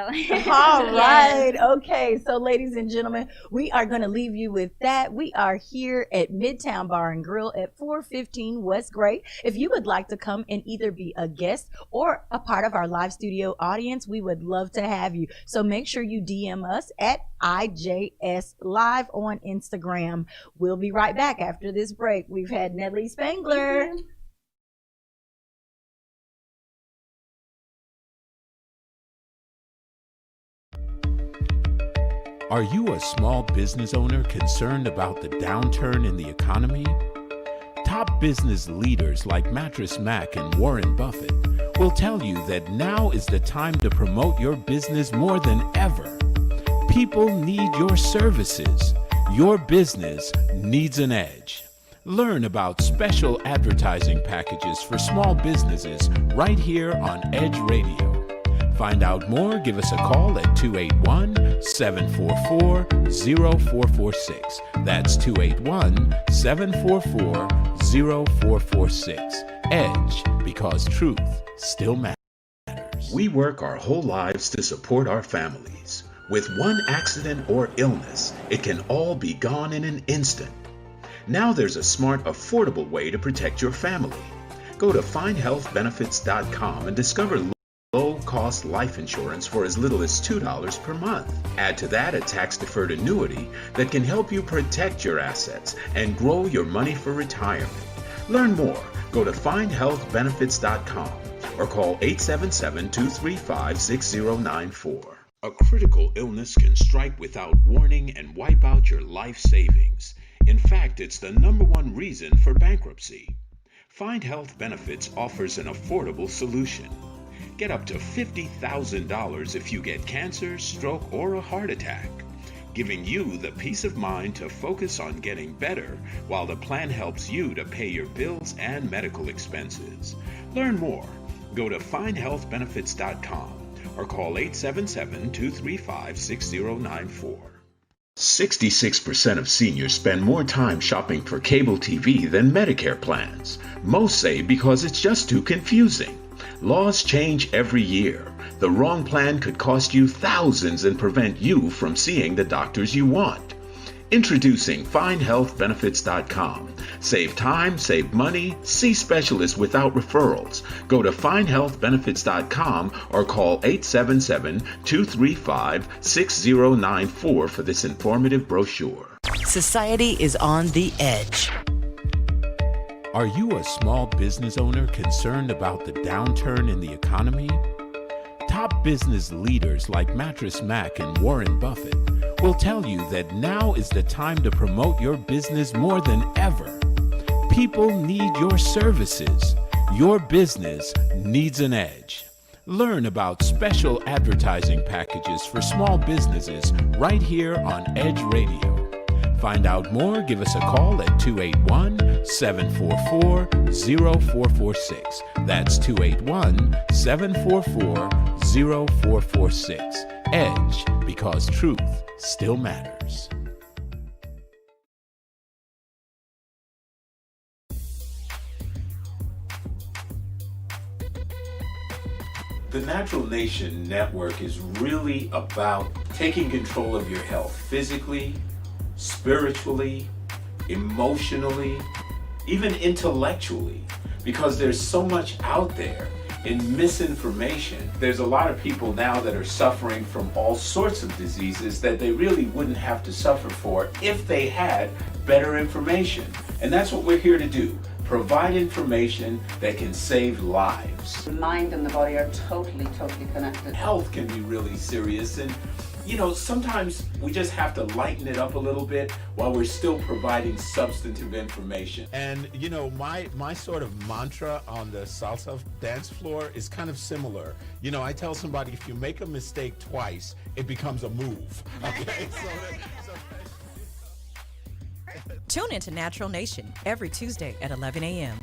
all right. Okay. So ladies and gentlemen, we are going to leave you with that. We are here at Midtown Bar and Grill at 415 West Gray. If you would like to come and either be a guest or a part of our live studio audience, we would love to have you. So make sure you DM us at IJS Live on Instagram. We'll be right back after this break. We've had Nellie Spangler. Are you a small business owner concerned about the downturn in the economy? Top business leaders like Mattress Mac and Warren Buffett will tell you that now is the time to promote your business more than ever. People need your services. Your business needs an edge. Learn about special advertising packages for small businesses right here on Edge Radio. Find out more, give us a call at 281-744-0446. That's 281-744-0446. Edge, because truth still matters. We work our whole lives to support our families. With one accident or illness, it can all be gone in an instant. Now there's a smart, affordable way to protect your family. Go to findhealthbenefits.com and discover low-cost life insurance for as little as $2 per month. Add to that a tax-deferred annuity that can help you protect your assets and grow your money for retirement. Learn more. Go to findhealthbenefits.com or call 877-235-6094. A critical illness can strike without warning and wipe out your life savings. In fact, it's the #1 reason for bankruptcy. Find Health Benefits offers an affordable solution. Get up to $50,000 if you get cancer, stroke, or a heart attack, giving you the peace of mind to focus on getting better while the plan helps you to pay your bills and medical expenses. Learn more. Go to findhealthbenefits.com or call 877-235-6094. 66% of seniors spend more time shopping for cable TV than Medicare plans. Most say because it's just too confusing. Laws change every year. The wrong plan could cost you thousands and prevent you from seeing the doctors you want. Introducing FindHealthBenefits.com. Save time, save money, see specialists without referrals. Go to FindHealthBenefits.com or call 877-235-6094 for this informative brochure. Society is on the edge. Are you a small business owner concerned about the downturn in the economy? Top business leaders like Mattress Mac and Warren Buffett will tell you that now is the time to promote your business more than ever. People need your services. Your business needs an edge. Learn about special advertising packages for small businesses right here on Edge Radio. Find out more, give us a call at 281-744-0446. That's 281-744-0446. Edge, because truth still matters. The Natural Nation Network is really about taking control of your health physically, spiritually, emotionally, even intellectually, because there's so much out there in misinformation. There's a lot of people now that are suffering from all sorts of diseases that they really wouldn't have to suffer for if they had better information. And that's what we're here to do. Provide information that can save lives. The mind and the body are totally connected. Health can be really serious, and you know, sometimes we just have to lighten it up a little bit while we're still providing substantive information. And you know, my sort of mantra on the salsa dance floor is kind of similar. You know, I tell somebody, if you make a mistake twice, it becomes a move. Okay, Tune into Natural Nation every Tuesday at 11 a.m.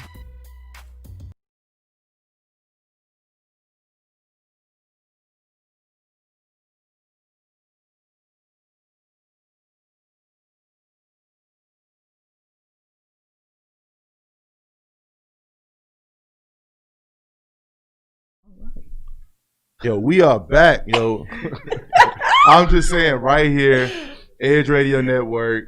Yo, we are back, yo. I'm just saying, right here, Edge Radio Network,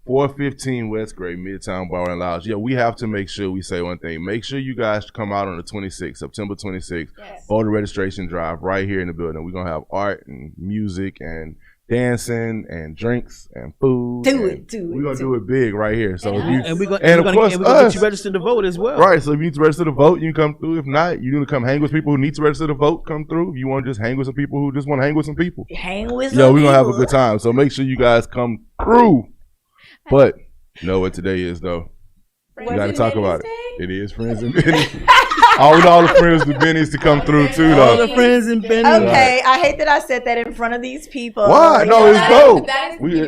415 West Gray, Midtown Bar and Lounge. Yeah, we have to make sure we say one thing. Make sure you guys come out on the 26th, September 26th, for the registration drive right here in the building. We're going to have art and music and dancing and drinks and food. We're going to do it big right here. So and we're going to get you registered to vote as well. Right, so if you need to register to vote, you can come through. If not, you need to come hang with people who need to register to vote, come through. If you want to just hang with some people who just want to hang with some people. Hang with some people. We're going to have a good time. So make sure you guys come through. But you know what today is, though? We got to talk about it. It is Friends and Benny's. all the friends with Benny's to come through too, though. All the friends and Benny's. Okay, I hate that I said that in front of these people. Why? No, it's dope.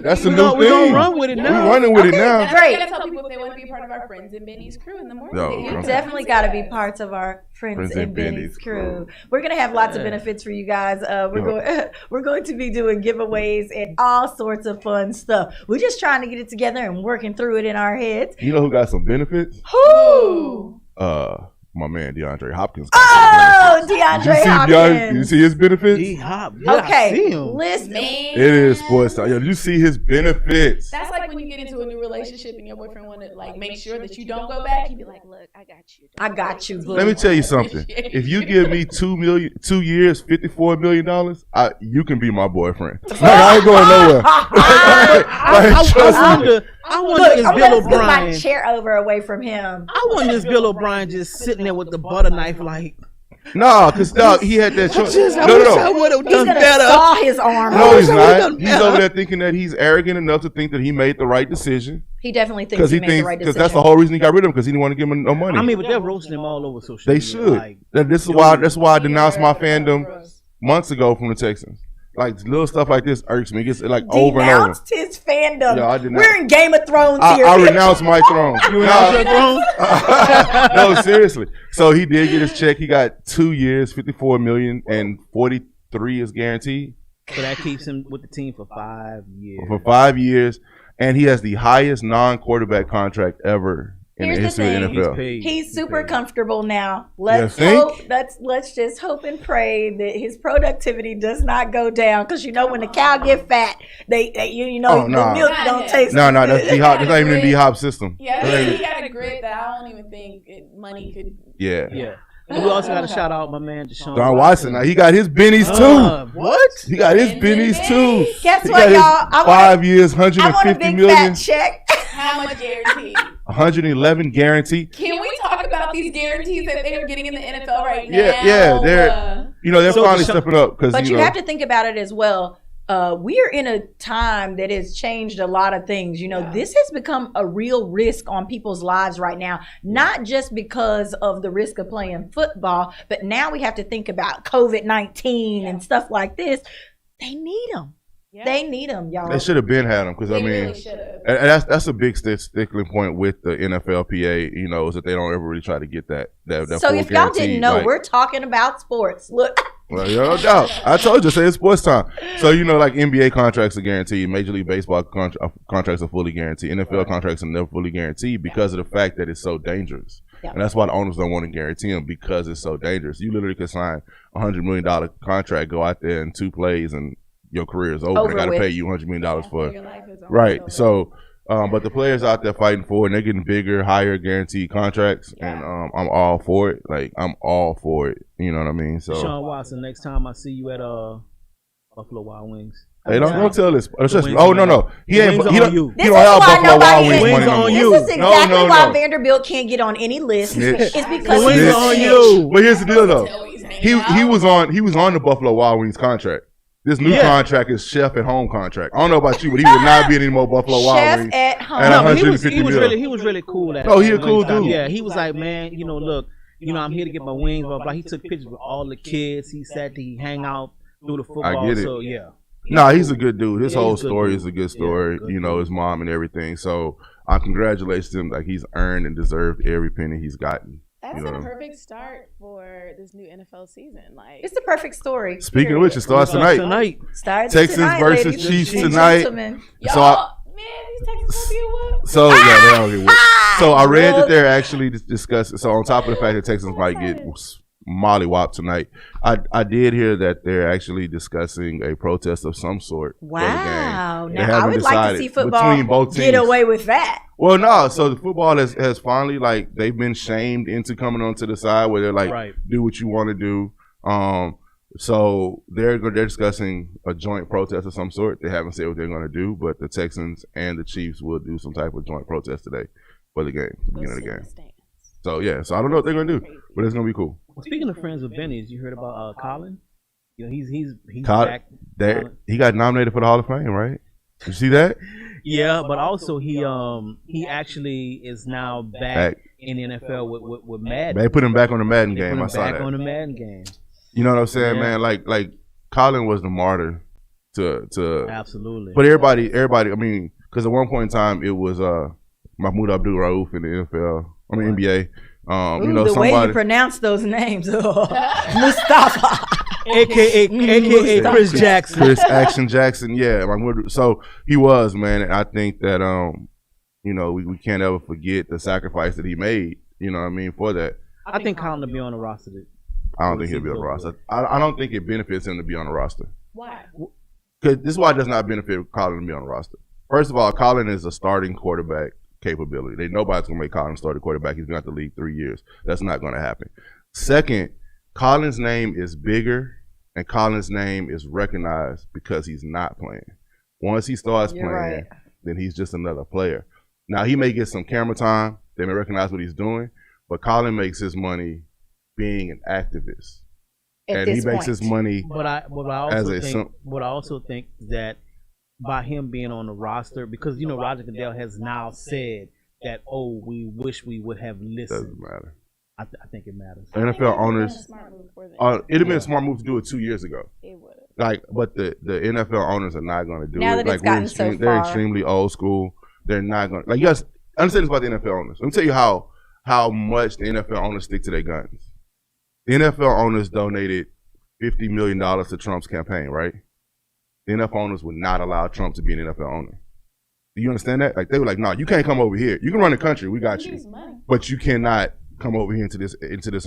That's a new thing. We're gonna run with it now. We're running with it now. Great. We're gonna tell people if they want to be part of our Friends and Benny's crew in the morning. You definitely got to be parts of our Friends and Benny's crew. We're gonna have lots of benefits for you guys. We're going to be doing giveaways and all sorts of fun stuff. We're just trying to get it together and working through it in our heads. You know who got some benefits? Who? My man DeAndre Hopkins. Oh, DeAndre Hopkins. You see his benefits? Okay, listen. It is sports time. Yo, you see his benefits. That's like when you get into a new relationship and your boyfriend want to like make sure that you don't go back. He'd be like, "Look, I got you. I got you, boo." Let me tell you something. If you give me 2 years, $54 million, you can be my boyfriend. Like, I ain't going nowhere. I wonder if Bill O'Brien. Put my chair away from him. I wonder if Bill O'Brien just sitting there with the butter knife, like. No, because he had that choice. I would have done better. Saw his arm. No, he's not. He's over there thinking that he's arrogant enough to think that he made the right decision. He definitely thinks he made the right decision. Because that's the whole reason he got rid of him, because he didn't want to give him no money. I mean, but they're roasting him all over social media. They should. Like, that's why I denounced my fandom months ago from the Texans. Like little stuff like this irks me. It gets like over and over. Denounced his fandom. Yeah, we're in Game of Thrones here. I renounced my throne. You renounced your throne? No, seriously. So he did get his check. He got 2 years, $54 million, and 43 is guaranteed. So that keeps him with the team for 5 years. For 5 years, and he has the highest non-quarterback contract ever in the history of the NFL. He's super comfortable now. Let's hope. Let's just hope and pray that his productivity does not go down. Because you know when the cow get fat, the milk don't taste. No, that's D-Hop. That's not even in D-Hop system. Yeah, he got a grit that I don't even think money could. Yeah. And we also got to shout out my man Deshaun Watson. Now he got his bennies too. What? He got his bennies too. Guess what, y'all? 5 years, $150 I want a big million. fat check. How much guarantee? 111 guaranteed. Can we talk about these guarantees that they're getting in the NFL right now? Yeah, they're finally stepping up. But you have to think about it as well. We are in a time that has changed a lot of things. This has become a real risk on people's lives right now, not just because of the risk of playing football, but now we have to think about COVID-19 and stuff like this. They need them. Yeah. They need them, y'all. They should have been had them because really and that's a big stickling point with the NFLPA. Is that they don't ever really try to get that So if y'all didn't know, we're talking about sports. Look. Well, no doubt. I told you, say it's sports time. So like NBA contracts are guaranteed, Major League Baseball contracts are fully guaranteed, NFL contracts are never fully guaranteed because of the fact that it's so dangerous. Yeah. And that's why the owners don't want to guarantee them because it's so dangerous. You literally could sign $100 million contract, go out there in 2 plays, and your career is over. They got to pay you $100 million for it. Right. So, but the players out there fighting for it, and they're getting bigger, higher guaranteed contracts, and I'm all for it. Like, I'm all for it. You know what I mean? So, Sean Watson, next time I see you at Buffalo Wild Wings. Hey, don't tell this. No. He ain't. He don't have Buffalo Wild Wings money. This is exactly why Vanderbilt can't get on any list. It's because he's on you. But here's the deal, though. He was on the Buffalo Wild Wings contract. This new contract is chef at home contract. I don't know about you, but he would not be any more Buffalo Wild Wings. Chef at home. And he was really cool. He a cool dude. Yeah, he was like, man, look, I'm here to get my wings. Blah blah. He took pictures with all the kids. He hang out, do the football. I get it. So yeah. Nah, he's a good dude. His whole story is a good story. His mom and everything. So I congratulate him. Like he's earned and deserved every penny he's gotten. That's a perfect start for this new NFL season. Like it's the perfect story. Speaking of which, it starts tonight. Texans versus Chiefs tonight. So man, these Texans gonna be a whoop. So yeah, they don't get whooped. So I read that they're actually discussing. So on top of the fact that Texans might get mollywopped tonight, I did hear that they're actually discussing a protest of some sort. Wow! Now I would like to see football get away with that. Well, no. So the football has finally they've been shamed into coming onto the side where they're do what you want to do. So they're discussing a joint protest of some sort. They haven't said what they're going to do, but the Texans and the Chiefs will do some type of joint protest today for the game, the beginning of the game. So yeah, so I don't know what they're going to do, but it's going to be cool. Well, speaking of friends with Benny's, you heard about Colin? He's back. He got nominated for the Hall of Fame, right? You see that? Yeah, but also he actually is now back in the NFL with Madden. They put him back on the Madden game. I saw that. Back on the Madden game. You know what I'm saying, man? Like Colin was the martyr to absolutely. But everybody. I mean, because at one point in time it was Mahmoud Abdul-Rauf in the NFL. I mean NBA. You know, the way you pronounce those names, Mustafa, aka Chris Jackson. Chris Action Jackson, yeah. So he was, man. And I think that you know, we can't ever forget the sacrifice that he made. You know what I mean, for that. I think Colin will be on the roster. I don't think he'll be on the roster. I don't think it benefits him to be on the roster. Why? Because this is why it does not benefit Colin to be on the roster. First of all, Colin is a starting quarterback capability. Nobody's going to make Colin start a quarterback. He's been out the league 3 years. That's not going to happen. Second, Colin's name is bigger and Colin's name is recognized because he's not playing. Once he starts playing, then he's just another player. Now, he may get some camera time. They may recognize what he's doing, but Colin makes his money being an activist. And he makes his money but I also think that by him being on the roster, because, you know, Roger Goodell has now said that, we wish we would have listened. Doesn't matter. I think it matters. NFL owners, it'd have been a smart move to do it 2 years ago. It would. But the NFL owners are not going to do now it. That it's gotten so far. They're extremely old school. They're not going to. You guys understand this about the NFL owners. Let me tell you how much the NFL owners stick to their guns. The NFL owners donated $50 million to Trump's campaign, right? The NFL owners would not allow Trump to be an NFL owner. Do you understand that? Like, they were like, no, you can't come over here. You can run the country. We got you. But you cannot come over here into this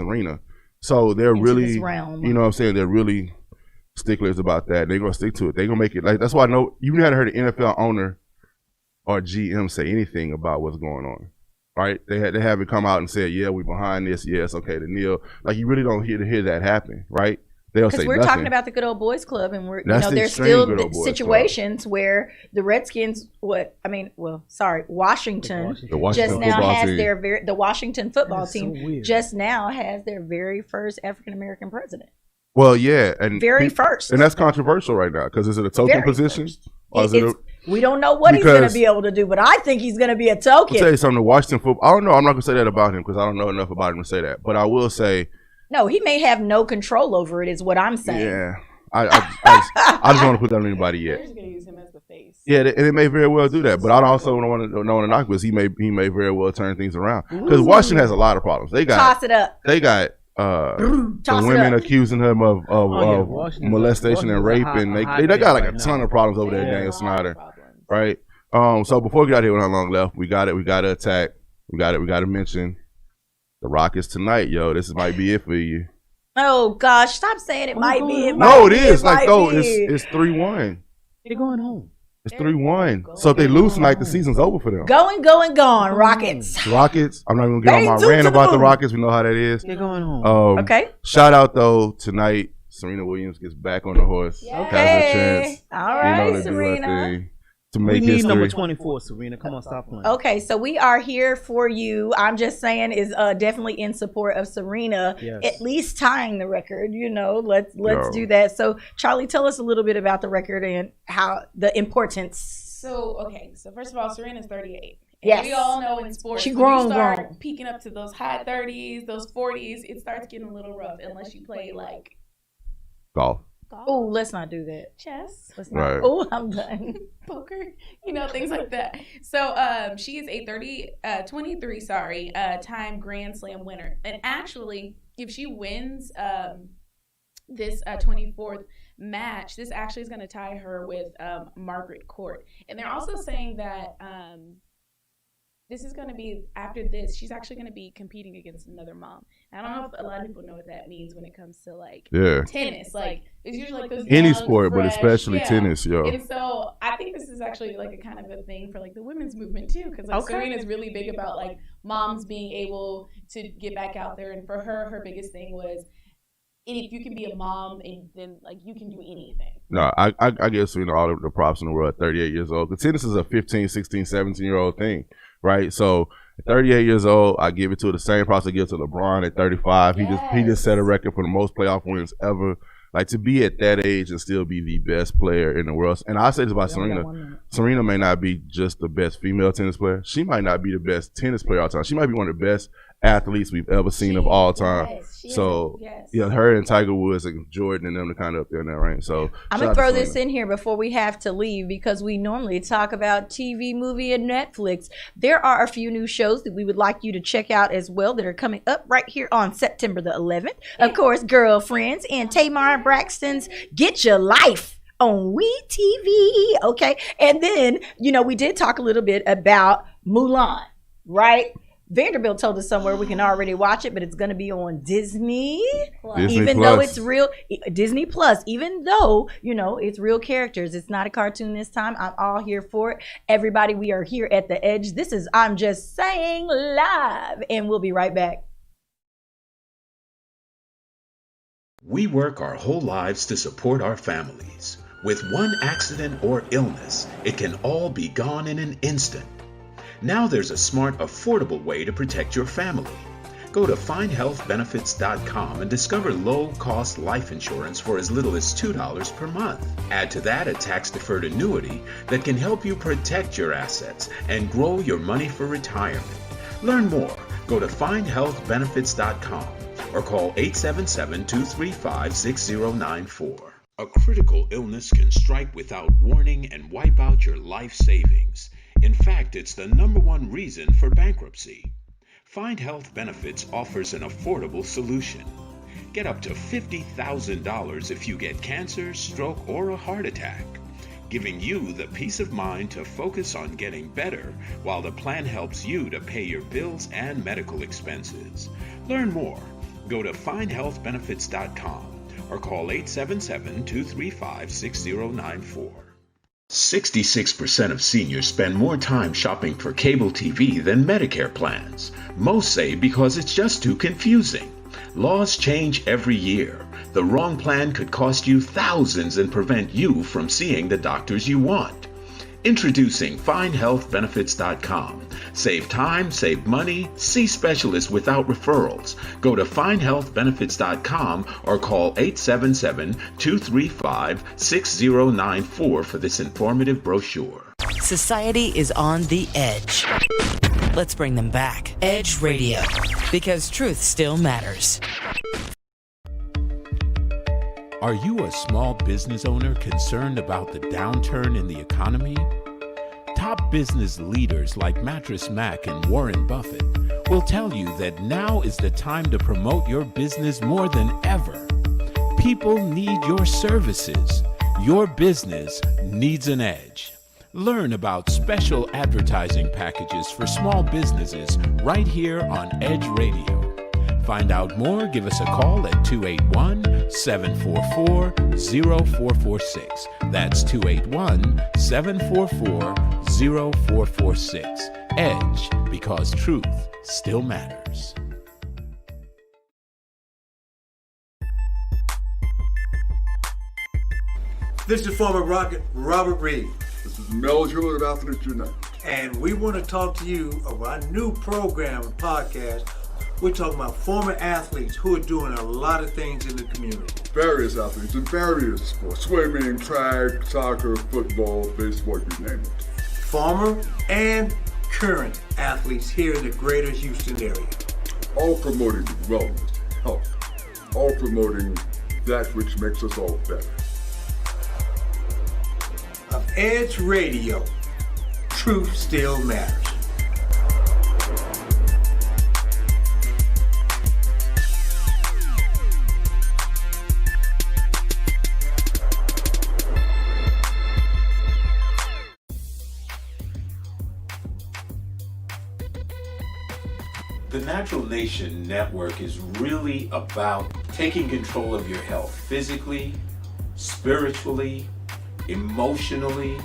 arena. So they're really, you know what I'm saying? They're really sticklers about that. They're going to stick to it. They're going to make it. Like, that's why you haven't heard an NFL owner or GM say anything about what's going on. Right? They haven't come out and said, yeah, we're behind this. Yeah, it's okay to kneel. Like, you really don't hear that happen, right? Because we're talking about the good old boys club, and there's still situations where the Redskins, Washington just now has the Washington football team just now has their very first African American president. Well, yeah, and first, and that's controversial right now because is it a token position? We don't know what he's going to be able to do, but I think he's going to be a token. I'll tell you something. The Washington football, I don't know. I'm not going to say that about him because I don't know enough about him to say that, but I will say. No, he may have no control over it, is what I'm saying. Yeah. I just don't want to put that on anybody yet. They're just going to use him as the face. Yeah, and it may very well do that. But I also don't want to knock because he may very well turn things around. Because Washington has a lot of problems. Toss it up. They got the women accusing him of molestation and rape. And they got like a ton of problems over there, Daniel Snyder. Right? So before we get out here with how long left, we got to attack. We got to mention the Rockets tonight, yo. This might be it for you. Oh gosh, stop saying it might be. It is. It's 3-1. They're going home. It's 3-1. So if they lose tonight, the season's over for them. Gone, Rockets. Rockets. I'm not even gonna get on my rant about the Rockets. We know how that is. They're going home. Okay. Shout out though tonight. Serena Williams gets back on the horse. Okay. Has a chance. All right, Serena. To make we need history. number 24, Serena. Come on, stop playing. Okay, so we are here for you. I'm just saying is definitely in support of Serena, at least tying the record. You know, let's do that. So, Charlie, tell us a little bit about the record and how the importance. So first of all, Serena's 38. Yes. We all know in sports, she when you start peaking up to those high 30s, those 40s, it starts getting a little rough unless you play like golf. Oh, let's not do that. Chess. Right. Oh, I'm done. Poker. Things like that. So she is a 23 Grand Slam winner. And actually, if she wins this 24th match, this actually is going to tie her with Margaret Court. And they're also saying that this is going to be, after this, she's actually going to be competing against another mom. I don't know if a lot of people know what that means when it comes to tennis. Like, it's usually like those any young, sport, fresh, but especially tennis, yo. And so I think this is actually like a kind of a thing for like the women's movement too, because Serena's really big about like moms being able to get back out there. And for her biggest thing was, if you can be a mom, and then like you can do anything. No, I give Serena all the props in the world at 38 years old. Because tennis is a 15, 16, 17-year-old thing. Right, so at 38 years old, I give it to the same props I give to LeBron at 35. He just set a record for the most playoff wins ever Like, to be at that age and still be the best player in the world. And I say this about Serena. Serena may not be just the best female tennis player. She might not be the best tennis player all time. She might be one of the best athletes we've ever seen of all time. Her and Tiger Woods and Jordan and them are kind of up there in that range. So I'm gonna throw this in here before we have to leave, because we normally talk about TV, movie, and Netflix. There are a few new shows that we would like you to check out as well that are coming up right here on September the 11th. Of course, Girlfriends and Tamar Braxton's Get Your Life on WeTV. Okay, and then we did talk a little bit about Mulan, right? Vanderbilt told us somewhere we can already watch it, but it's going to be on Disney even though it's real Disney Plus, even though, it's real characters. It's not a cartoon this time. I'm all here for it. Everybody, we are here at The Edge. This is I'm Just Saying Live, and we'll be right back. We work our whole lives to support our families. With one accident or illness, it can all be gone in an instant. Now there's a smart, affordable way to protect your family. Go to findhealthbenefits.com and discover low-cost life insurance for as little as $2 per month. Add to that a tax-deferred annuity that can help you protect your assets and grow your money for retirement. Learn more. Go to findhealthbenefits.com or call 877-235-6094. A critical illness can strike without warning and wipe out your life savings. In fact, it's the #1 reason for bankruptcy. Find Health Benefits offers an affordable solution. Get up to $50,000 if you get cancer, stroke, or a heart attack, giving you the peace of mind to focus on getting better while the plan helps you to pay your bills and medical expenses. Learn more. Go to findhealthbenefits.com or call 877-235-6094. 66% of seniors spend more time shopping for cable TV than Medicare plans. Most say because it's just too confusing. Laws change every year. The wrong plan could cost you thousands and prevent you from seeing the doctors you want. Introducing FindHealthBenefits.com. Save time, save money, see specialists without referrals. Go to FindHealthBenefits.com or call 877-235-6094 for this informative brochure. Society is on the edge. Let's bring them back. Edge Radio, because truth still matters. Are you a small business owner concerned about the downturn in the economy? Top business leaders like Mattress Mac and Warren Buffett will tell you that now is the time to promote your business more than ever. People need your services. Your business needs an edge. Learn about special advertising packages for small businesses right here on Edge Radio. Find out more, give us a call at 281-744-0446. That's 281-744-0446. Edge, because truth still matters. This is former Rocket Robert Reed. This is Mel Jewell of Athletes United. And we want to talk to you about our new program and podcast. We're talking about former athletes who are doing a lot of things in the community. Various athletes in various sports. Swimming, track, soccer, football, baseball, you name it. Former and current athletes here in the greater Houston area. All promoting wellness, health. All promoting that which makes us all better. Of Edge Radio, truth still matters. The Natural Nation Network is really about taking control of your health physically, spiritually, emotionally,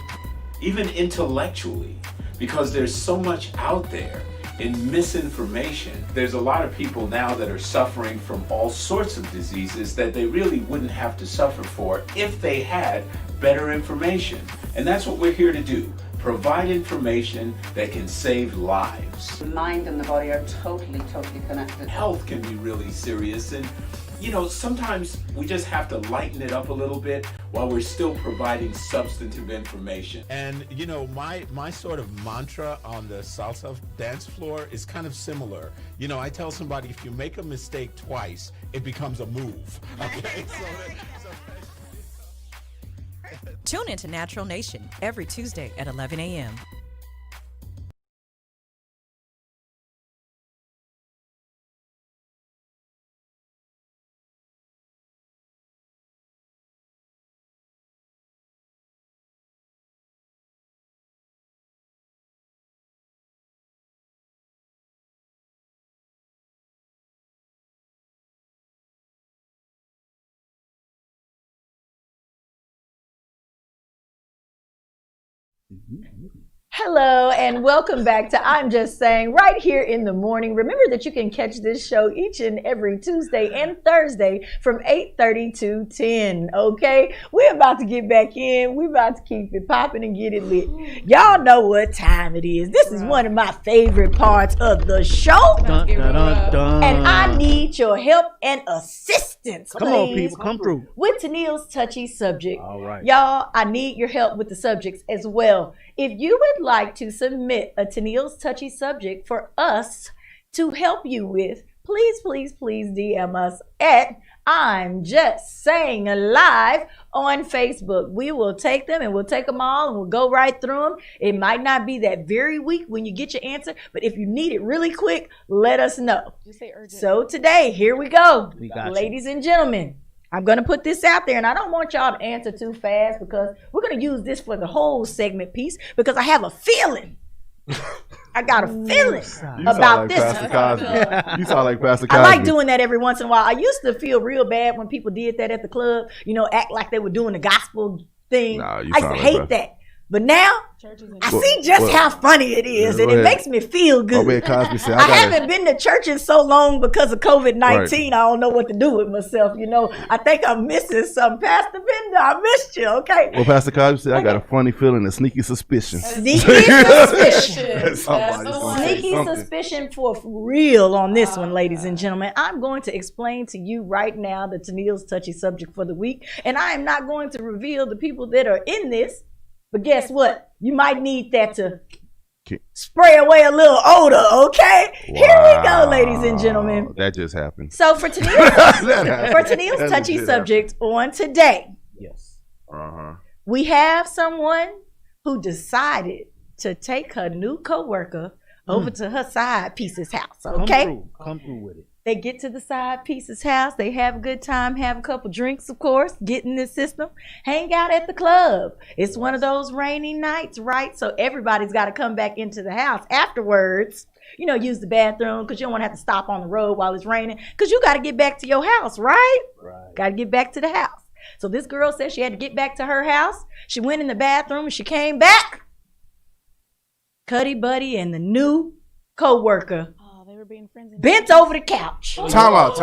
even intellectually, because there's so much out there in misinformation. There's a lot of people now that are suffering from all sorts of diseases that they really wouldn't have to suffer for if they had better information. And that's what we're here to do. Provide information that can save lives. The mind and the body are totally connected. Health can be really serious, and sometimes we just have to lighten it up a little bit while we're still providing substantive information. And my sort of mantra on the salsa dance floor is kind of similar. I tell somebody, if you make a mistake twice, it becomes a move. Okay. Tune into Natural Nation every Tuesday at 11 a.m. Hello and welcome back to I'm Just Saying right here in the morning. Remember that you can catch this show each and every Tuesday and Thursday from 8:30 to 10. Okay, we're about to get back in. We're about to keep it popping and get it lit. Y'all know what time it is. This is one of my favorite parts of the show. Dun, dun, dun, dun. And I need your help and assistance. Come on, people, come through. With Tennille's touchy subject. All right. Y'all, I need your help with the subjects as well. If you would like to submit a Tennille's touchy subject for us to help you with, please DM us at I'm Just Saying Live on Facebook. We will take them and we'll take them all and we'll go right through them. It might not be that very week when you get your answer, but if you need it really quick, let us know. Just say urgent. So today, here we go. We got Ladies and gentlemen, I'm going to put this out there, and I don't want y'all to answer too fast because we're going to use this for the whole segment piece because I have a feeling. I got a feeling about this. You sound like Pastor Cosby. I like doing that every once in a while. I used to feel real bad when people did that at the club, act like they were doing the gospel thing. I used to hate that. But now, I see just how funny it is, and it makes me feel good. Cosby said, I haven't been to church in so long because of COVID-19. Right. I don't know what to do with myself. I think I'm missing something. Pastor Bender, I missed you, okay? Well, Pastor Cosby said, I got a funny feeling, a sneaky suspicion. Sneaky suspicion. Sneaky suspicion for real on this one, ladies and gentlemen. I'm going to explain to you right now the Tennille's touchy subject for the week, and I am not going to reveal the people that are in this. But guess what? You might need that to spray away a little odor, okay? Wow. Here we go, ladies and gentlemen. That just happened. So for Tennille's touchy subject on today, yes, we have someone who decided to take her new coworker over to her side piece's house, okay? Come through with it. They get to the side piece's house. They have a good time, have a couple drinks, of course, get in the system, hang out at the club. It's one of those rainy nights, right? So everybody's got to come back into the house afterwards, use the bathroom because you don't want to have to stop on the road while it's raining because you got to get back to your house, right? Got to get back to the house. So this girl said she had to get back to her house. She went in the bathroom and she came back. Cuddy Buddy and the new co-worker being friends bent over the couch. Time out.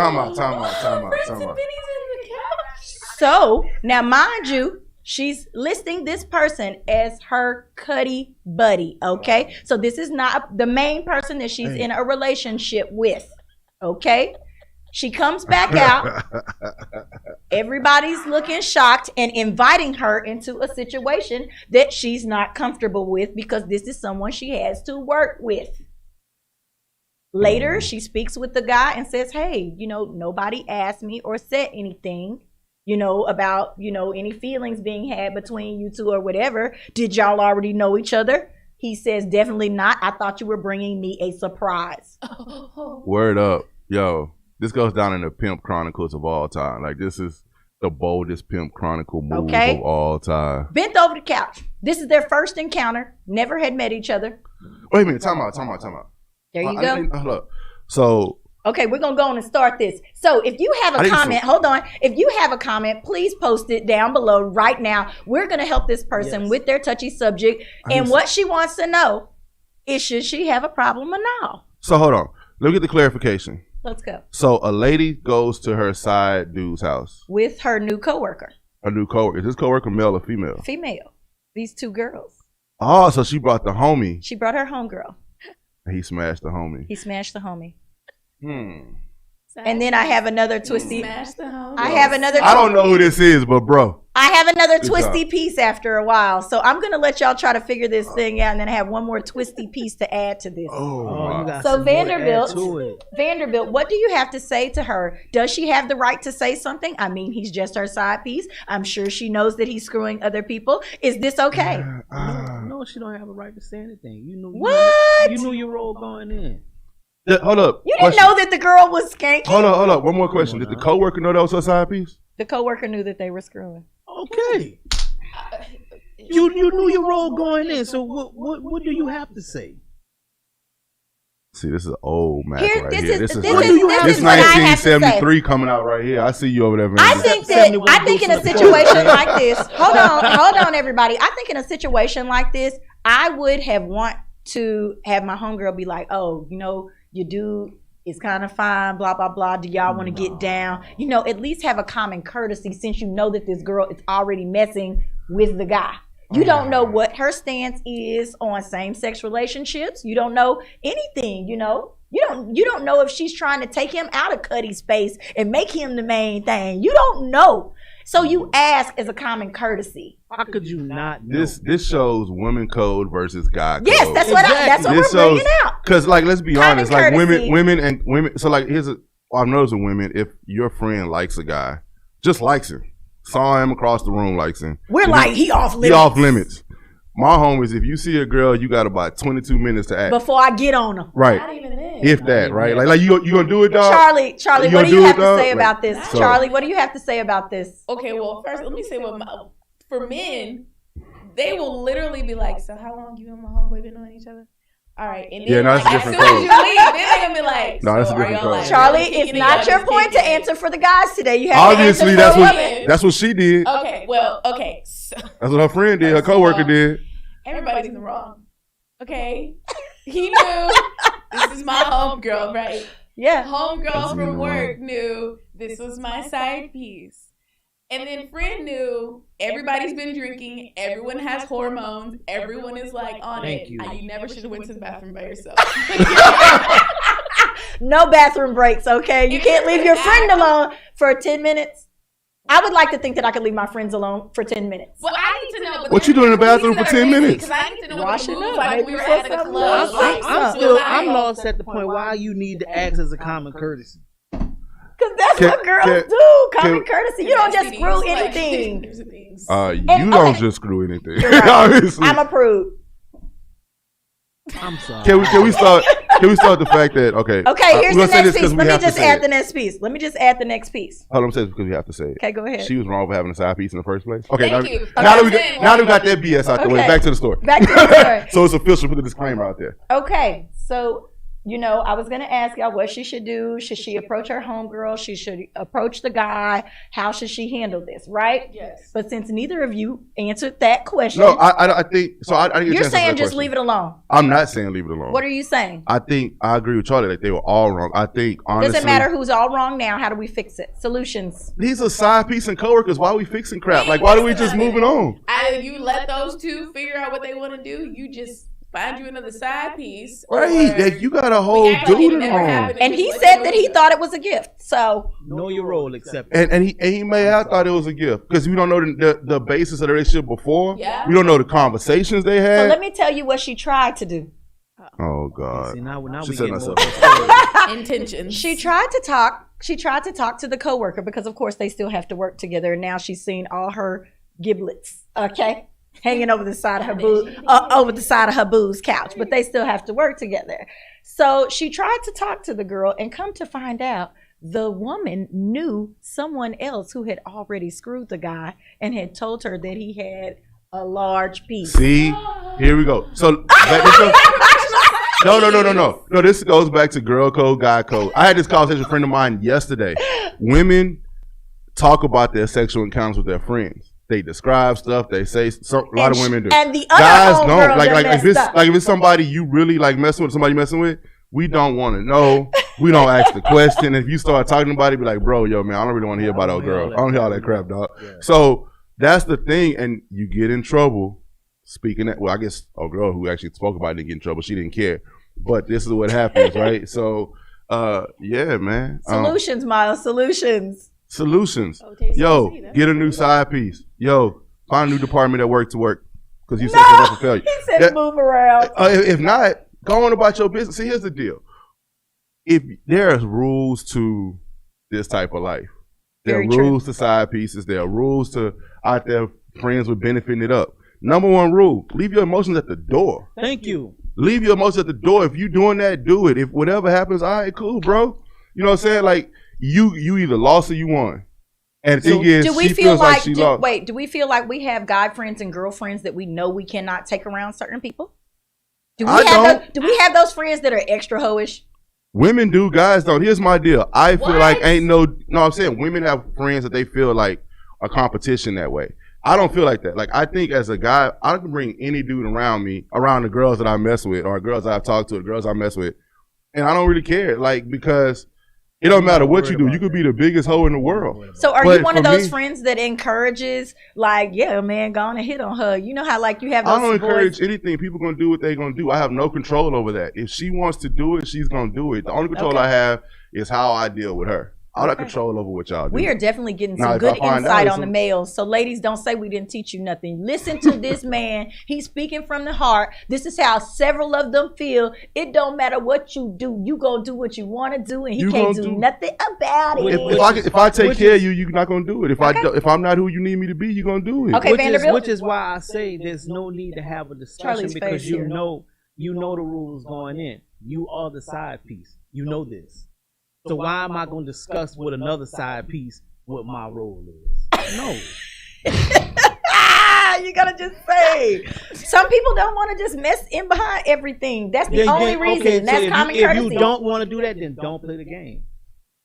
So now, mind you, she's listing this person as her Cuddy Buddy. Okay, so this is not the main person that she's in a relationship with. Okay, she comes back out. Everybody's looking shocked and inviting her into a situation that she's not comfortable with because this is someone she has to work with. Later, she speaks with the guy and says, hey, nobody asked me or said anything, about, any feelings being had between you two or whatever. Did y'all already know each other? He says, definitely not. I thought you were bringing me a surprise. Word up. Yo, this goes down in the Pimp Chronicles of all time. Like, this is the boldest Pimp Chronicle move of all time. Bent over the couch. This is their first encounter. Never had met each other. Wait a minute. Time out. There you go. Hold up. So. Okay, we're going to go on and start this. So if you have a comment, hold on. If you have a comment, please post it down below right now. We're going to help this person with their touchy subject. And what she wants to know is, should she have a problem or not? So hold on. Let me get the clarification. Let's go. So a lady goes to her side dude's house. With her new coworker. Her new coworker. Is this coworker male or female? Female. These two girls. Oh, so she brought the homie. She brought her homegirl. He smashed the homie. He smashed the homie. And then I have another twisty. Smash the home. I have another. I don't know who this is, but bro. I have another twisty piece after a while. So I'm going to let y'all try to figure this thing out and then I have one more twisty piece to add to this. So Vanderbilt, what do you have to say to her? Does she have the right to say something? I mean, he's just her side piece. I'm sure she knows that he's screwing other people. Is this okay? No, she don't have a right to say anything. You knew what? You knew your role going in. Hold up. You didn't know that the girl was skanky? Hold up. One more question. Did the coworker know that was her side piece? The coworker knew that they were screwing. Okay. You knew your role going in, so what do you have to say? See, this is old Mac right here. This is 1973 coming out right here. I see you over there. I think in a situation like this, hold on, everybody. I think in a situation like this, I would have want to have my homegirl be like, oh, your dude is kind of fine, blah, blah, blah. Do y'all want to get down? At least have a common courtesy since you know that this girl is already messing with the guy. You don't know what her stance is on same-sex relationships. You don't know anything, You don't know if she's trying to take him out of Cuddy's space and make him the main thing. You don't know. So you ask as a common courtesy. How could you not know? This shows women code versus guy code. Yes, that's what we're bringing out. Because let's be common honest, courtesy. women. So I've noticed with women, if your friend likes a guy, just likes him, saw him across the room, likes him. We're he off limits. He off limits. My homies, if you see a girl, you got about 22 minutes to act before I get on her. Right. Not even then. If that, right? Like you gonna do it, dog? Charlie, what do you have to say about this? Charlie, what do you have to say about this? Okay, well, first let me say for men, they will literally be like, so how long you and my homeboy been knowing each other? All right, and then that's a as different soon code. as you leave, then they're gonna be like, no, that's a different code. like, Charlie, it's not your point to answer for the guys today. You have obviously to answer that's what she did. Okay, well, okay. So, that's what her friend did. Her coworker did. Everybody's in the wrong. Okay, he knew this is my homegirl, right? Yeah, homegirl from work knew this was my side piece. And then friend knew everybody's been drinking, everyone has hormones, everyone is like on it. You never should have went to the bathroom by yourself. No bathroom breaks, okay? You can't leave your friend alone for 10 minutes. I would like to think that I could leave my friends alone for 10 minutes. Well, I need to know. What you doing in the bathroom for 10 minutes? Because I need to know washing up. Like we were at a club. I'm lost at the point why you need to act as a common courtesy. Because that's what girls do. Common courtesy. You don't just screw anything. You don't just screw anything. Right. I'm a prude. I'm sorry. Can we start the fact that Okay, here's the next piece. Let me just add the next piece. Let me just add the next piece. Hold on, I'm saying because we have to say it. Okay, go ahead. She was wrong for having a side piece in the first place. Okay, Thank you. now that we got that BS out the way, back to the story. So it's official. Put the disclaimer out there. Okay, so I was going to ask y'all what she should do. Should she approach her homegirl? She should approach the guy. How should she handle this, right? Yes. But since neither of you answered that question. No, I think so. I didn't get You're saying just leave it alone. I'm not saying leave it alone. What are you saying? I think I agree with Charlie that they were all wrong. I think honestly. Doesn't matter who's all wrong now. How do we fix it? Solutions. These are side piece and coworkers. Why are we fixing crap? Like, why do we just moving on? You let those two figure out what they want to do. You just find you another side piece. Right, you got a whole dude at home. And he said that he thought it was a gift. So know your role, accept it. And he may have thought it was a gift because we don't know the basis of the relationship before. Yeah. We don't know the conversations they had. So let me tell you what she tried to do. Oh God! See, now she we said get herself. Intentions. She tried to talk. She tried to talk to the coworker because, of course, they still have to work together. And now she's seen all her giblets. Okay. Hanging over the side of her boo's couch, but they still have to work together. So she tried to talk to the girl, and come to find out, the woman knew someone else who had already screwed the guy and had told her that he had a large piece. See, here we go. So no. This goes back to girl code, guy code. I had this conversation with a friend of mine yesterday. Women talk about their sexual encounters with their friends. They describe stuff. They say a lot of women do. And the other guys don't. Like if it's somebody you really like messing with, we don't want to know. We don't ask the question. If you start talking about it, be like, bro, yo, man, I don't really want to hear about old girl. I don't hear all that crap, dog. Yeah. So that's the thing, and you get in trouble. Speaking that, I guess a girl who actually spoke about it didn't get in trouble. She didn't care. But this is what happens, right? So Yeah, man. Solutions, Miles. Solutions. Yo, get a new side piece. Yo, find a new department at work to work. Because you said you're up for failure. He said move around. If not, go on about your business. See, here's the deal. If there's rules to this type of life, there are rules to side pieces. There are rules to out there friends with benefiting it up. Number one rule: leave your emotions at the door. Thank you. Leave your emotions at the door. If you doing that, do it. If whatever happens, all right, cool, bro. You know what I'm saying? Like you either lost or you won. And the thing is, she feels like she lost. Wait, do we feel like we have guy friends and girlfriends that we know we cannot take around certain people? Do we have those friends that are extra hoish? Women do, guys don't. Here's my deal. I feel like I'm saying women have friends that they feel like a competition that way. I don't feel like that. Like, I think as a guy, I can bring any dude around me, around the girls that I mess with, or girls I've talked to, the girls I mess with, and I don't really care. Like, because it don't matter what you do. You could be the biggest hoe in the world. So are you one of those friends that encourages, like, yeah, man, go on and hit on her? You know how, like, you have those I don't encourage anything. People going to do what they're going to do. I have no control over that. If she wants to do it, she's going to do it. The only control I have is how I deal with her. I don't control over what y'all do. We are definitely getting some good insight on the males. So ladies, don't say we didn't teach you nothing. Listen to this man. He's speaking from the heart. This is how several of them feel. It don't matter what you do. You gonna do what you want to do, and he can't do nothing about it. If I take care of you, you're not gonna do it. If I'm not who you need me to be, you're gonna do it. Okay, Vanderbilt. Which is why I say there's no need to have a discussion because you know the rules going in. You are the side piece. You know this. So why am I going to discuss with another side piece what my role is? No. You gotta just say. Some people don't want to just mess in behind everything. That's the only reason. Okay, that's common courtesy. If you don't want to do that, then don't play the game.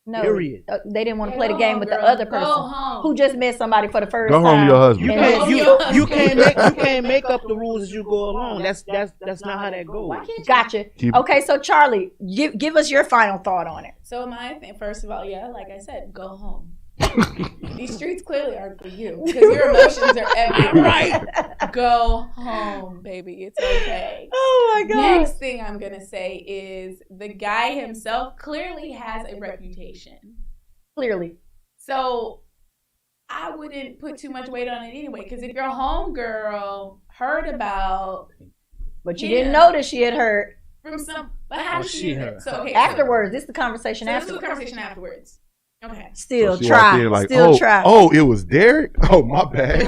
No, period. They didn't want to play the game with the other person who just met somebody for the first time. Go home with your husband. You can't make up the rules as you go along. That's not how that goes. Gotcha. Okay, so Charlie, give us your final thought on it. So my thing, first of all, like I said, go home. These streets clearly aren't for you because your emotions are everywhere. Right. Go home, baby. It's okay. Oh my God. Next thing I'm gonna say is the guy himself clearly has a reputation. Clearly. So I wouldn't put too much weight on it anyway, because if your homegirl heard about, but you didn't notice she had heard from some, but how did she heard? So afterwards, this is the conversation afterwards. This is the conversation afterwards. Okay. Still try. Try. Oh, it was Derek? Oh, my bad.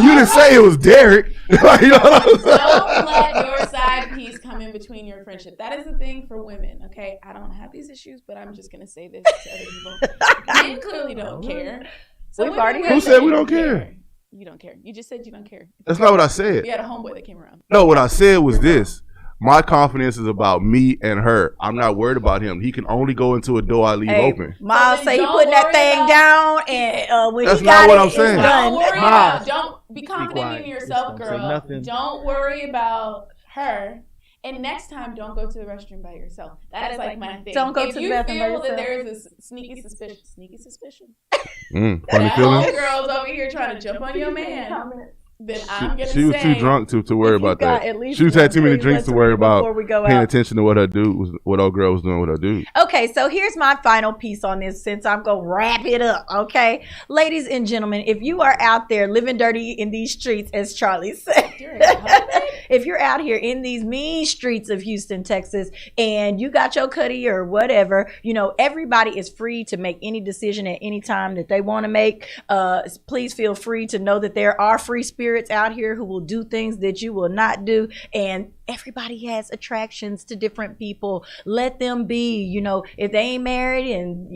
You didn't say it was Derek. Don't let your side piece come in between your friendship. That is the thing for women, okay? I don't have these issues, but I'm just going to say this to other people. Men clearly don't care. So who said we don't care? You don't care. You just said you don't care. That's not what I said. You had a homeboy that came around. No, what I said was this. My confidence is about me and her. I'm not worried about him. He can only go into a door I leave open. Miles say he putting that thing down, and when that's he got not what I'm saying. Don't be confident in yourself, girl. Don't worry about her. And next time, don't go to the restroom by yourself. That is like my thing. Don't go to the bathroom by yourself. If you feel that there is a sneaky suspicion. Funny that feeling. Girl's over here trying to jump on your man. Then I'm gonna she was too drunk to worry about that. She had too many drinks to worry about paying attention to what what old girl was doing with her dude. Okay, so here's my final piece on this since I'm gonna wrap it up. Okay, ladies and gentlemen, if you are out there living dirty in these streets, as Charlie said, if you're out here in these mean streets of Houston, Texas, and you got your cutty or whatever, everybody is free to make any decision at any time that they want to make. Please feel free to know that there are free spirits out here who will do things that you will not do, and everybody has attractions to different people. Let them be. If they ain't married, and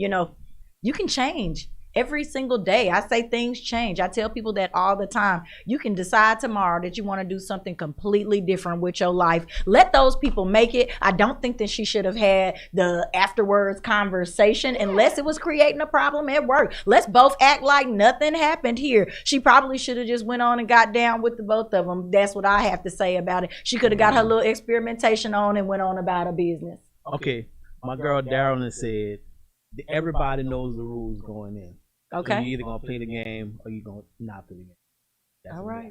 you can change. Every single day, I say things change. I tell people that all the time. You can decide tomorrow that you want to do something completely different with your life. Let those people make it. I don't think that she should have had the afterwards conversation unless it was creating a problem at work. Let's both act like nothing happened here. She probably should have just went on and got down with the both of them. That's what I have to say about it. She could have got her little experimentation on and went on about her business. Okay. My girl Darren said, everybody knows the rules going in. Okay. So you're either going to play the game or you're going to not play the game. All right.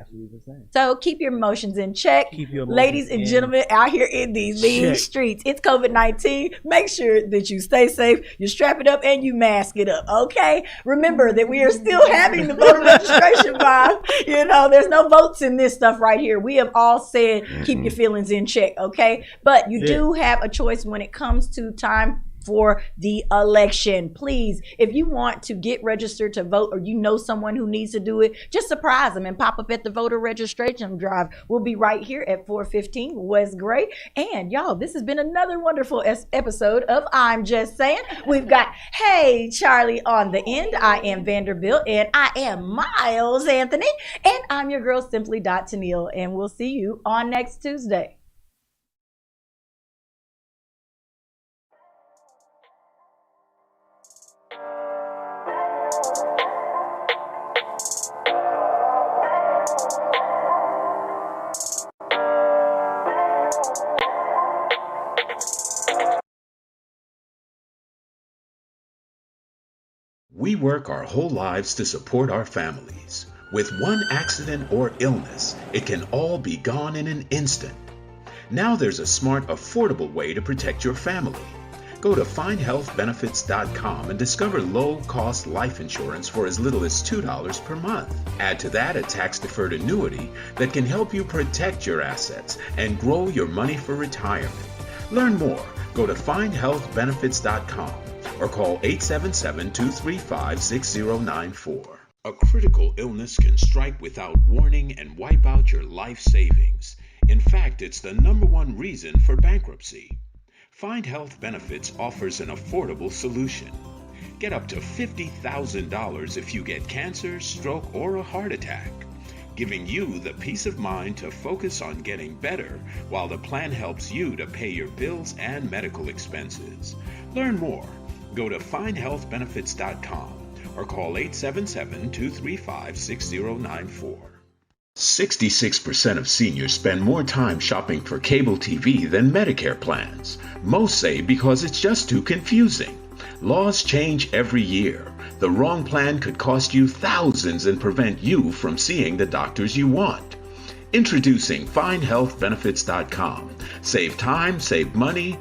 So keep your emotions in check. Keep your emotions Ladies and gentlemen out here in these mean streets. It's COVID-19. Make sure that you stay safe, you strap it up, and you mask it up, okay? Remember that we are still having the voter registration vibe. You know, there's no votes in this stuff right here. We have all said keep your feelings in check, okay? But you do have a choice when it comes to time for the election. Please, if you want to get registered to vote or you know someone who needs to do it, just surprise them and pop up at the voter registration drive. We'll be right here at 415 West Gray. And y'all, this has been another wonderful episode of I'm Just Saying. We've got Hey Charlie on the end. I am Vanderbilt and I am Miles Anthony. And I'm your girl Simply Tennille. And we'll see you on next Tuesday. We work our whole lives to support our families. With one accident or illness, it can all be gone in an instant. Now there's a smart, affordable way to protect your family. Go to findhealthbenefits.com and discover low-cost life insurance for as little as $2 per month. Add to that a tax-deferred annuity that can help you protect your assets and grow your money for retirement. Learn more. Go to findhealthbenefits.com or call 877-235-6094. A critical illness can strike without warning and wipe out your life savings. In fact, it's the #1 reason for bankruptcy. Find Health Benefits offers an affordable solution. Get up to $50,000 if you get cancer, stroke, or a heart attack, giving you the peace of mind to focus on getting better while the plan helps you to pay your bills and medical expenses. Learn more. Go to findhealthbenefits.com or call 877-235-6094. 66% of seniors spend more time shopping for cable TV than Medicare plans. Most say because it's just too confusing. Laws change every year. The wrong plan could cost you thousands and prevent you from seeing the doctors you want. Introducing FindHealthBenefits.com. Save time, save money,